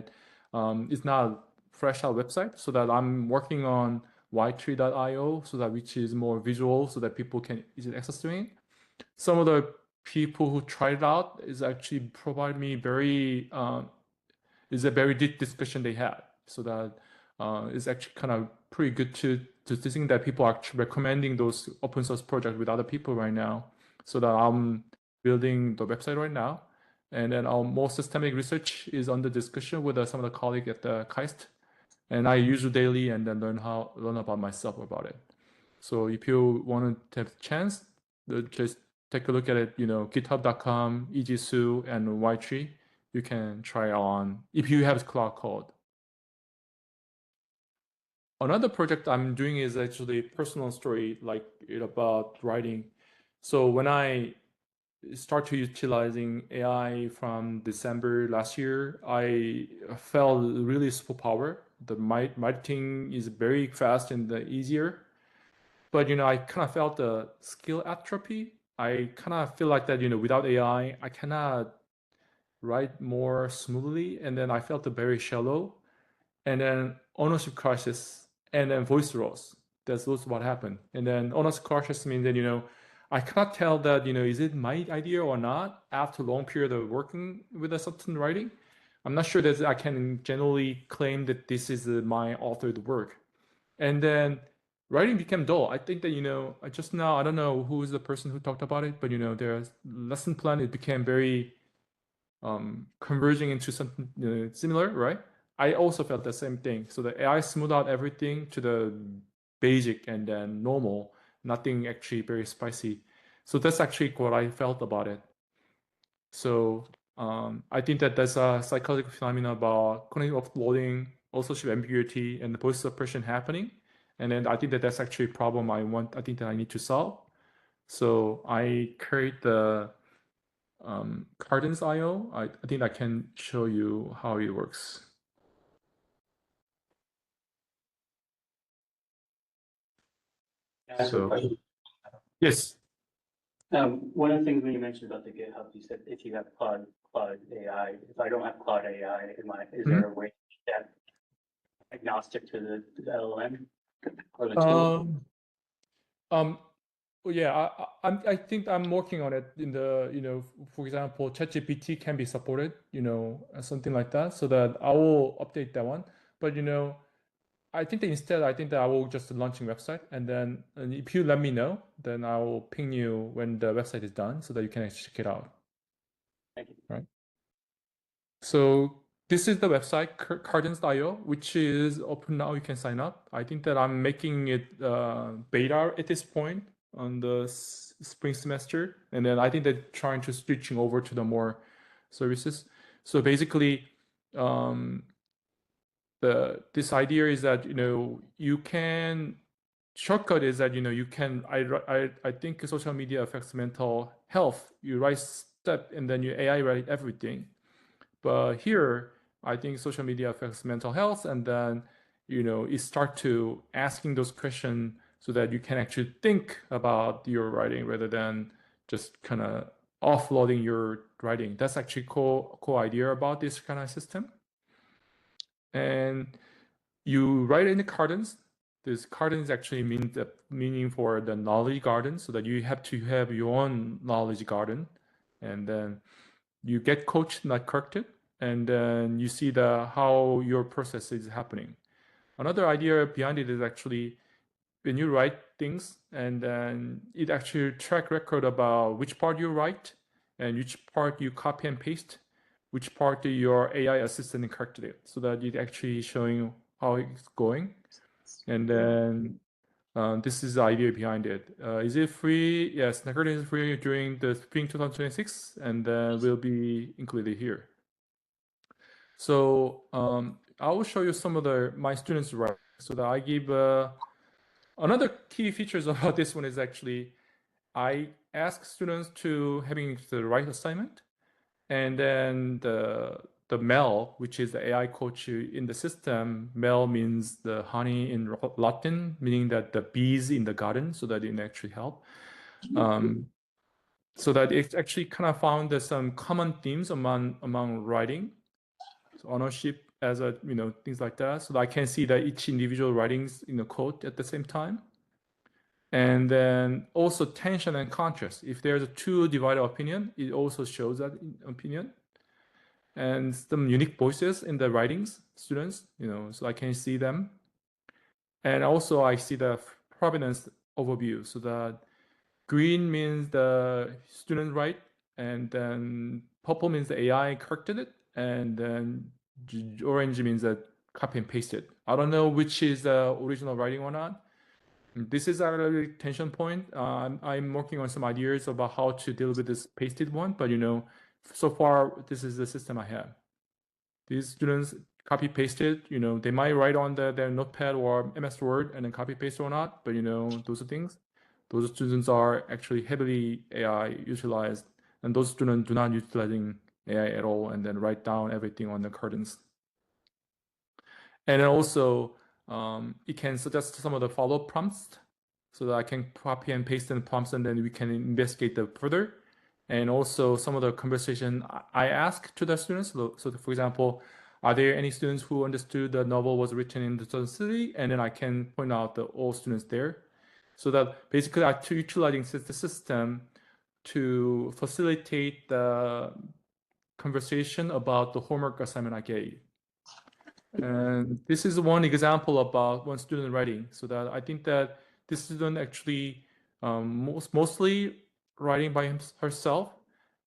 it's not fresh out website. So that I'm working on ytree.io so that which is more visual so that people can easily access to it. Some of the people who tried it out is actually provide me is a very deep discussion they had. So that it's actually kind of pretty good to think that people are actually recommending those open source projects with other people right now. So that I'm building the website right now. And then our more systemic research is under discussion with some of the colleagues at the KAIST. And I use it daily and then learn about myself about it. So if you want to have a chance, just take a look at it, github.com, EGSU, and Ytree. You can try on if you have cloud code. Another project I'm doing is actually personal story, like about writing. So when I start to utilizing AI from December last year, I felt really superpower. My writing is very fast and easier. But I kind of felt the skill atrophy. I kind of feel like that, without AI, I cannot write more smoothly. And then I felt very shallow. And then ownership crisis and then voice loss. That's what happened. And then ownership crisis means that, I cannot tell that, is it my idea or not after a long period of working with a certain writing. I'm not sure that I can generally claim that this is my authored work. And then writing became dull. I think that, I just now, I don't know who is the person who talked about it, but, their lesson plan, it became very converging into something similar, right? I also felt the same thing. So the AI smoothed out everything to the basic and then normal, nothing actually very spicy. So that's actually what I felt about it. So I think that there's a psychological phenomenon about cognitive offloading, associative ambiguity, and the voice suppression happening. And then I think that that's actually a problem I think that I need to solve. So I create the Cardin's IO. I think I can show you how it works. So, yes. One of the things when you mentioned about the GitHub, you said if you have Claude AI, if I don't have Claude AI, is there a way that agnostic to the LLM or the tool? Well, yeah, I think I'm working on it in the, for example, ChatGPT can be supported, something like that, so that I will update that one. But, I think that instead, I will just launching website, and then if you let me know, then I will ping you when the website is done so that you can actually check it out. Thank you. Right. So this is the website, Cardin's.io, which is open now. You can sign up. I think that I'm making it beta at this point on the spring semester, and then I think that trying to switching over to the more services. So basically, this idea is that you can shortcut is that you can I think social media affects mental health. You write step and then you AI write everything. But here, I think social media affects mental health, and then you start to asking those questions so that you can actually think about your writing rather than just kind of offloading your writing. That's actually cool idea about this kind of system. And you write in the Cardins. This Cardins actually means the meaning for the knowledge garden, so that you have to have your own knowledge garden, and then you get coached, not corrected, and then you see how your process is happening. Another idea behind it is actually when you write things, and then it actually track record about which part you write and which part you copy and paste, which part your AI assistant corrected it, so that it actually showing how it's going. And then this is the idea behind it. Is it free? Yes, Nagard is free during the spring 2026, and then will be included here. So I will show you some of my students' writing. So that I give another key features about this one is actually I ask students to having the right assignment, and then the Mel, which is the AI coach in the system. Mel means the honey in Latin, meaning that the bees in the garden, so that it actually help. So that it actually kind of found there's some common themes among writing, so ownership as a things like that. So that I can see that each individual writings quote at the same time. And then also tension and contrast. If there's a two divided opinion, it also shows that opinion. And some unique voices in the writings, students, so I can see them. And also I see the provenance overview. So that green means the student write, and then purple means the AI corrected it, and then orange means that copy and pasted. I don't know which is the original writing or not. This is a tension point. I'm working on some ideas about how to deal with this pasted one, but so far this is the system I have. These students copy pasted, they might write on their notepad or MS Word and then copy paste or not, but those are things. Those students are actually heavily AI utilized, and those students do not utilizing AI at all, and then write down everything on the curtains. And then also, it can suggest some of the follow-up prompts, so that I can copy and paste the prompts, and then we can investigate them further. And also some of the conversation I ask to the students. So for example, are there any students who understood the novel was written in the city? And then I can point out all students there. So that basically I'm utilizing the system to facilitate the conversation about the homework assignment I gave. And this is one example about one student writing. So that I think that this student actually mostly writing by herself,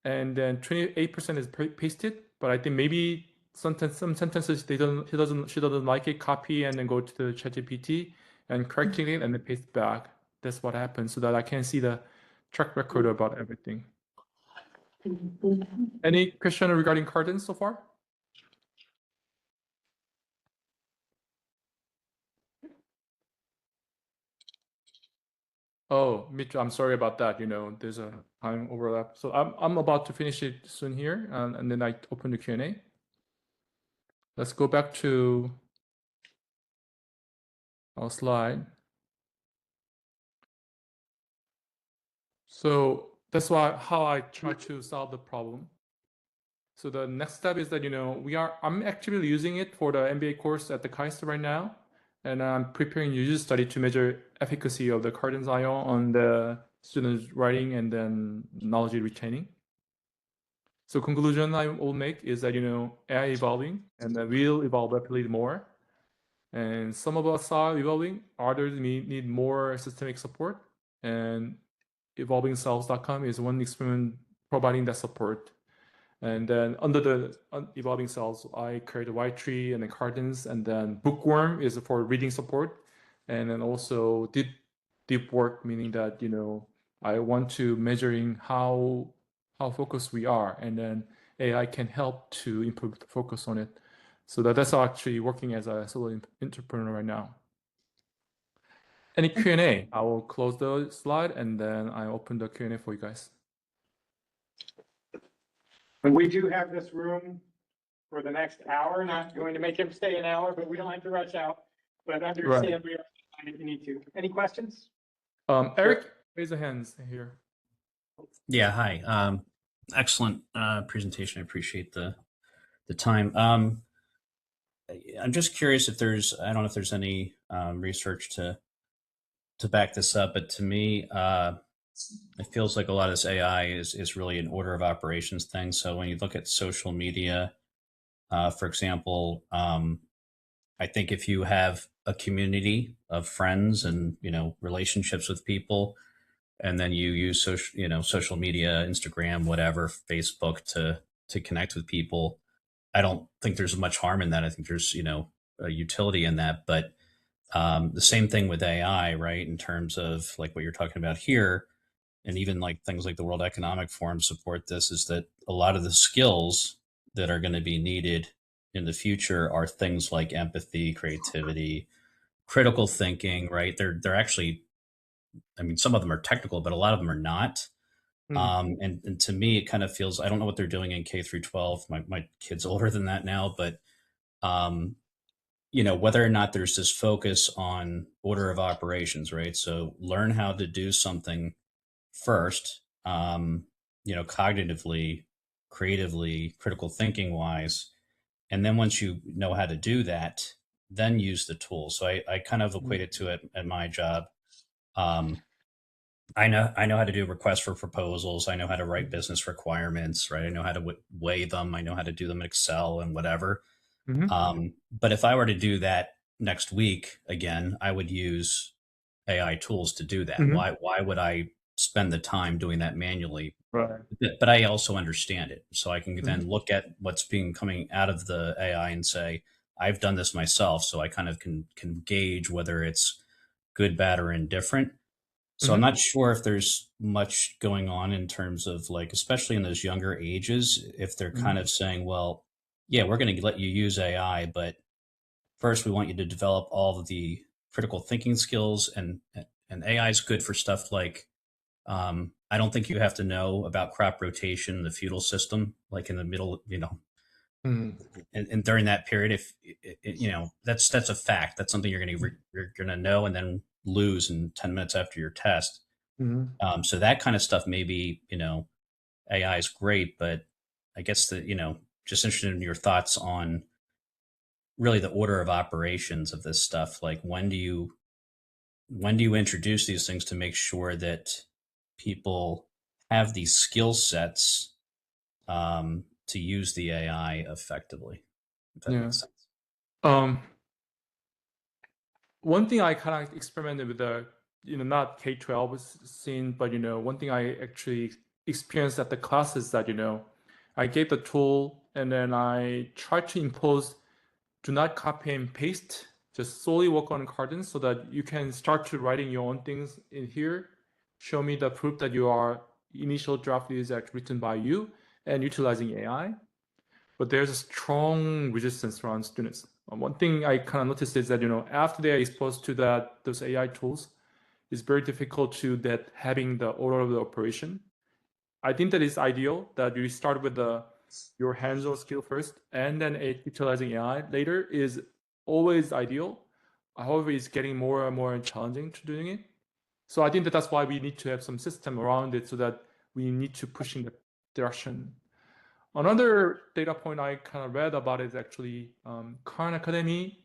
and then 28% is pasted. But I think maybe some sentences she doesn't like it, copy and then go to the ChatGPT and correcting it and then paste back. That's what happens, so that I can see the track record about everything. Any question regarding Cardin so far? Oh, Mitch, I'm sorry about that. There's a time overlap. So I'm about to finish it soon here, and then I open the Q&A. Let's go back to our slide. So that's how I try to solve the problem. So the next step is that I'm actively using it for the MBA course at the KAIST right now, and I'm preparing user study to measure efficacy of the Cardin's IO on the students' writing and then knowledge retaining. So conclusion I will make is that AI evolving and that will evolve rapidly more, and some of us are evolving, others need more systemic support, and evolvingcells.com is one experiment providing that support. And then under the evolving cells, I create a white tree and then Cardins, and then bookworm is for reading support, and then also deep work, meaning that I want to measuring how focused we are, and then AI can help to improve the focus on it. So that's actually working as a solo entrepreneur right now. Any Q&A? I will close the slide and then I open the Q&A for you guys. And we do have this room for the next hour. Not going to make him stay an hour, but we don't have to rush out. But understand we are fine if you need to. Any questions? Eric, raise your hands here. Yeah, hi. Excellent presentation. I appreciate the time. I'm just curious if I don't know if there's any research to back this up, but to me, it feels like a lot of this AI is really an order of operations thing. So when you look at social media, for example, I think if you have a community of friends and relationships with people, and then you use social media, Instagram, whatever, Facebook to connect with people, I don't think there's much harm in that. I think there's a utility in that. But the same thing with AI, right? In terms of like what you're talking about here, and even like things like the World Economic Forum support this, is that a lot of the skills that are going to be needed in the future are things like empathy, creativity, critical thinking, right? They're actually, I mean, some of them are technical, but a lot of them are not. And to me, it kind of feels, I don't know what they're doing in K through 12. My kid's older than that now, but whether or not there's this focus on order of operations, right? So learn how to do something first, cognitively, creatively, critical thinking wise. And then once you know how to do that, then use the tool. So I kind of equate it to it at my job. I know how to do requests for proposals. I know how to write business requirements, right? I know how to weigh them. I know how to do them in Excel and whatever. But if I were to do that next week again, I would use AI tools to do that. Why would I spend the time doing that manually? Right. But I also understand it. So I can then look at what's coming out of the AI and say, I've done this myself. So I kind of can gauge whether it's good, bad, or indifferent. So I'm not sure if there's much going on in terms of like, especially in those younger ages, if they're kind of saying, well, yeah, we're going to let you use AI, but first we want you to develop all of the critical thinking skills, and AI is good for stuff like, I don't think you have to know about crop rotation, the feudal system, like in the middle, and during that period, if that's a fact, that's something you're going to know and then lose in 10 minutes after your test. So that kind of stuff, maybe, AI is great, but I guess that, just interested in your thoughts on really the order of operations of this stuff. Like when do you introduce these things to make sure that people have these skill sets to use the AI effectively? If that makes sense. One thing I kind of experimented with the, not K-12 scene, but one thing I actually experience at the classes that, I gave the tool and then I tried to impose do not copy and paste, just solely work on Cardinals so that you can start to writing your own things in here. Show me the proof that your initial draft is actually written by you and utilizing AI. But there's a strong resistance around students. One thing I kind of noticed is that, after they are exposed to those AI tools, it's very difficult to that having the order of the operation. I think that is ideal that you start with your hands-on skill first and then utilizing AI later is always ideal. However, it's getting more and more challenging to doing it. So I think that's why we need to have some system around it so that we need to push in the direction. Another data point I kind of read about is actually Khan Academy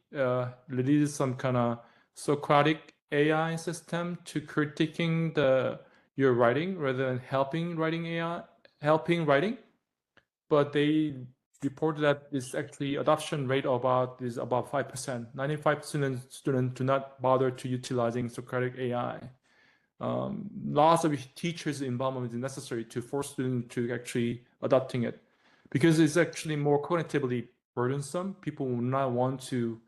released some kind of Socratic AI system to critiquing your writing rather than helping writing. But they reported that this actually adoption rate is about 5%. 95% students do not bother to utilizing Socratic AI. Lots of teachers' involvement is necessary to force students to actually adopting it because it's actually more cognitively burdensome. People will not want to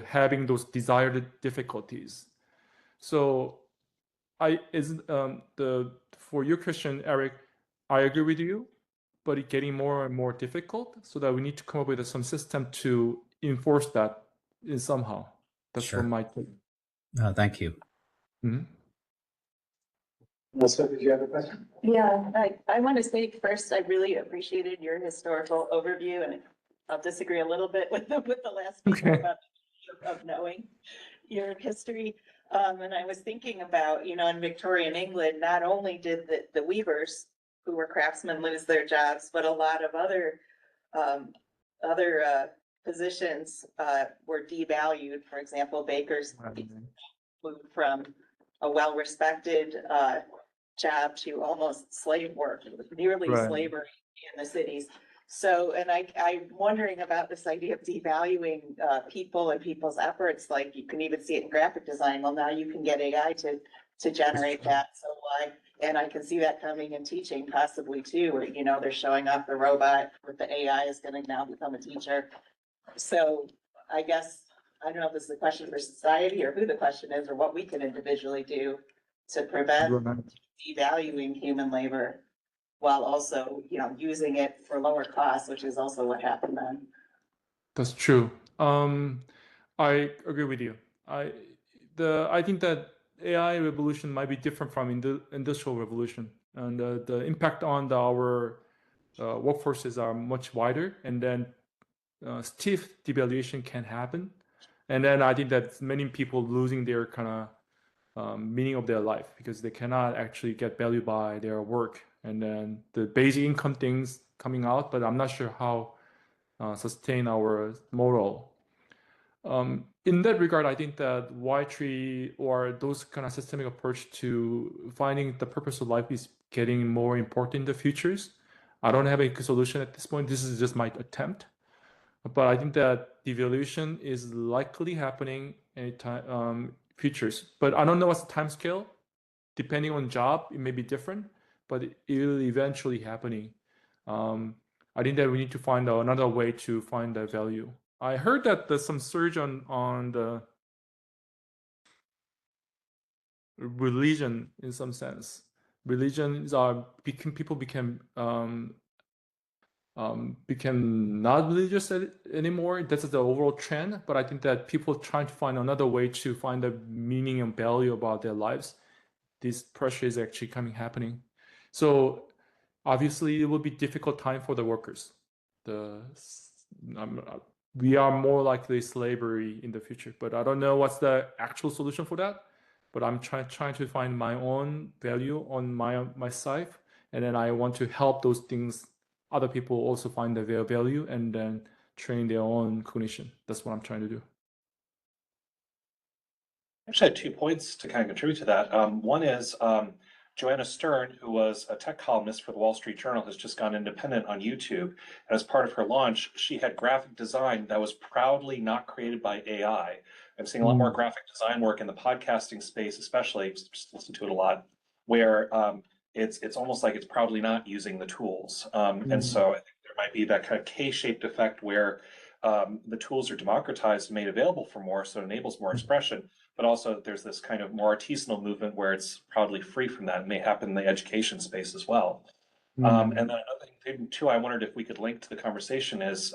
having those desired difficulties. So for your question, Eric, I agree with you, but it's getting more and more difficult so that we need to come up with some system to enforce that in somehow. That's Sure. from my take. Thank you. Mm-hmm. Melissa, did you have a question? Yeah, I want to say first, I really appreciated your historical overview, and I'll disagree a little bit with the last speaker about of knowing your history. And I was thinking about, in Victorian England, not only did the weavers who were craftsmen lose their jobs, but a lot of other positions were devalued. For example, bakers moved from a well-respected job to almost slave work, nearly slavery in the cities. So, and I'm wondering about this idea of devaluing people and people's efforts. Like you can even see it in graphic design. Well, now you can get AI to generate that. So why? And I can see that coming in teaching possibly too, where, they're showing off the robot with the AI is going to now become a teacher. So I guess, I don't know if this is a question for society or who the question is or what we can individually do to prevent devaluing human labor while also, using it for lower costs, which is also what happened then. That's true. I agree with you. I think that AI revolution might be different from the industrial revolution, and the impact on our workforces are much wider, and then stiff devaluation can happen, and then I think that many people losing their kind of meaning of their life because they cannot actually get value by their work, and then the basic income things coming out, but I'm not sure how sustain our moral. In that regard, I think that Y-tree or those kind of systemic approach to finding the purpose of life is getting more important in the futures. I don't have a solution at this point. This is just my attempt. But I think that devaluation is likely happening anytime futures. But I don't know what's the time scale. Depending on job, it may be different, but it will eventually happening. I think that we need to find another way to find that value. I heard that there's some surge on the religion in some sense. Religions people became not religious anymore. That's the overall trend. But I think that people trying to find another way to find the meaning and value about their lives. This pressure is actually happening. So obviously, it will be difficult time for the workers. We are more likely slavery in the future, but I don't know what's the actual solution for that. But I'm trying to find my own value on my side, and then I want to help those things. Other people also find their value and then train their own cognition. That's what I'm trying to do. I actually had 2 points to kind of contribute to that. One is Joanna Stern, who was a tech columnist for the Wall Street Journal, has just gone independent on YouTube. And as part of her launch, she had graphic design that was proudly not created by AI. I'm seeing a lot more graphic design work in the podcasting space, especially, just listen to it a lot, where it's almost like it's probably not using the tools. And so I think there might be that kind of K-shaped effect where the tools are democratized and made available for more, so it enables more expression. But also there's this kind of more artisanal movement where it's probably free from that. It may happen in the education space as well. And then another thing too, I wondered if we could link to the conversation is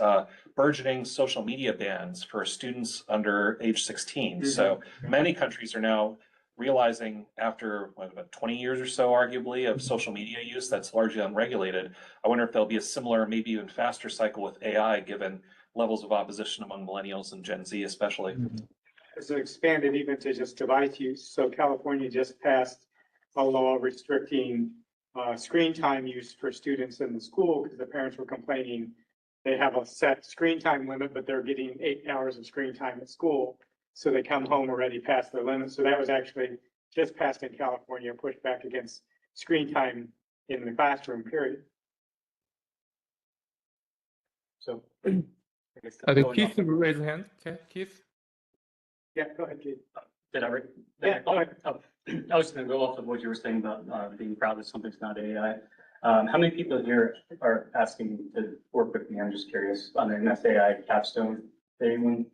burgeoning social media bans for students under age 16. So many countries are now realizing after about 20 years or so, arguably, of social media use that's largely unregulated. I wonder if there'll be a similar, maybe even faster cycle with AI, given levels of opposition among millennials and Gen Z especially. It's expanded even to just device use. So California just passed a law restricting screen time use for students in the school because the parents were complaining they have a set screen time limit, but they're getting 8 hours of screen time at school. So they come home already past their limit. So that was actually just passed in California, pushed back against screen time in the classroom, period. So I think Keith raised his hand. Okay, Keith. Yeah, go ahead, Keith. Did I? Yeah, go ahead. Oh, I was going to go off of what you were saying about being proud that something's not AI. How many people here are asking to work with me? I'm just curious on the AI capstone. Anyone?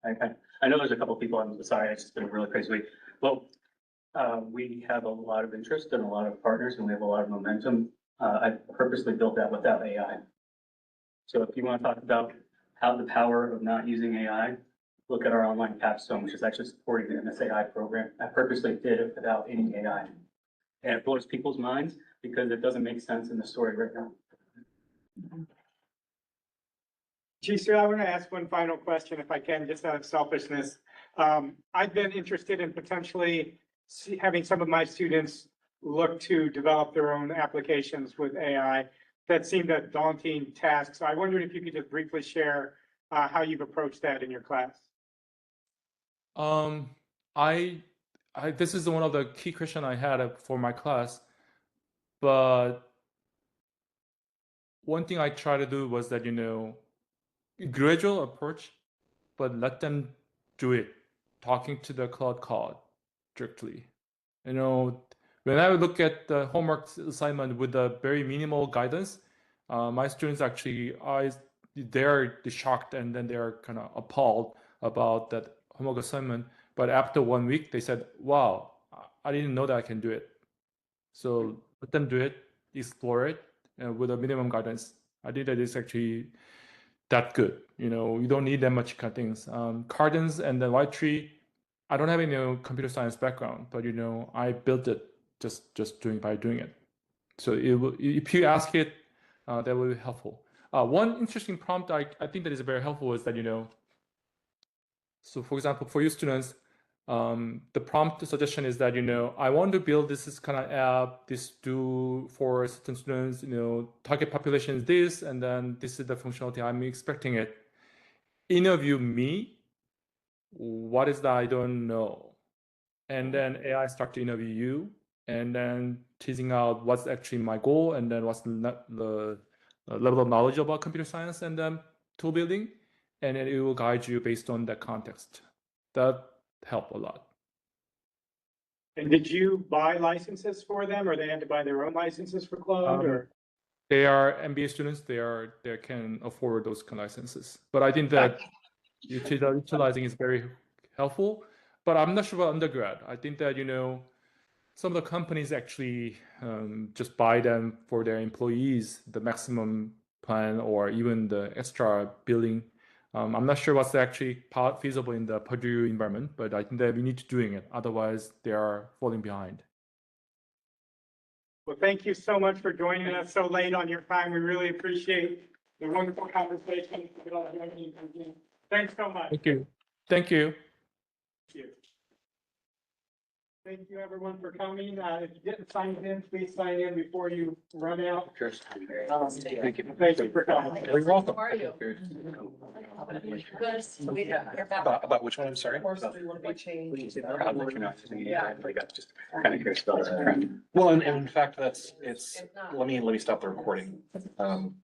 I know there's a couple people. I'm sorry, it's just been a really crazy week. Well, we have a lot of interest and a lot of partners, and we have a lot of momentum. I purposely built that without AI. So if you want to talk about how the power of not using AI, look at our online capstone, which is actually supporting the MSAI program. I purposely did it without any AI. And it blows people's minds because it doesn't make sense in the story right now. Soo, I want to ask one final question, if I can, just out of selfishness. I've been interested in potentially having some of my students look to develop their own applications with AI. That seemed a daunting task. So I wondered if you could just briefly share how you've approached that in your class. This is one of the key questions I had for my class, but one thing I try to do was that, gradual approach, but let them do it, talking to the code directly. When I look at the homework assignment with a very minimal guidance, my students actually they're shocked and then they're kind of appalled about that homework assignment. But after 1 week, they said, "Wow, I didn't know that I can do it." So let them do it, explore it, with a minimum guidance. I think that it's actually that good. You don't need that much kind of things. Cardans and the white tree. I don't have any computer science background, but I built it just by doing it. So if you ask it, that will be helpful. One interesting prompt I think that is very helpful is that so for example, for you students, the prompt suggestion is that I want to build this kind of app, this do for certain students, target population is this, and then this is the functionality I'm expecting it. Interview me. What is that I don't know? And then AI start to interview you, and then teasing out what's actually my goal, and then what's the level of knowledge about computer science and then tool building, and then it will guide you based on that context. That helped a lot. And did you buy licenses for them, or they had to buy their own licenses for Claude? Or they are MBA students. They can afford those kind of licenses. But I think that utilizing is very helpful. But I'm not sure about undergrad. I think that some of the companies actually just buy them for their employees, the maximum plan or even the extra billing. I'm not sure what's actually feasible in the Purdue environment, but I think that we need to doing it. Otherwise, they are falling behind. Well, thank you so much for joining us so late on your time. We really appreciate the wonderful conversation. Thanks so much. Thank you. Thank you. Thank you. Thank you, everyone, for coming. If you didn't sign in, please sign in before you run out. Thank you. Thank you for coming. You're welcome. How are you? Good. About which one? I'm sorry. I'm looking out to the, just kind of curious about it. Well, and in fact, let me stop the recording.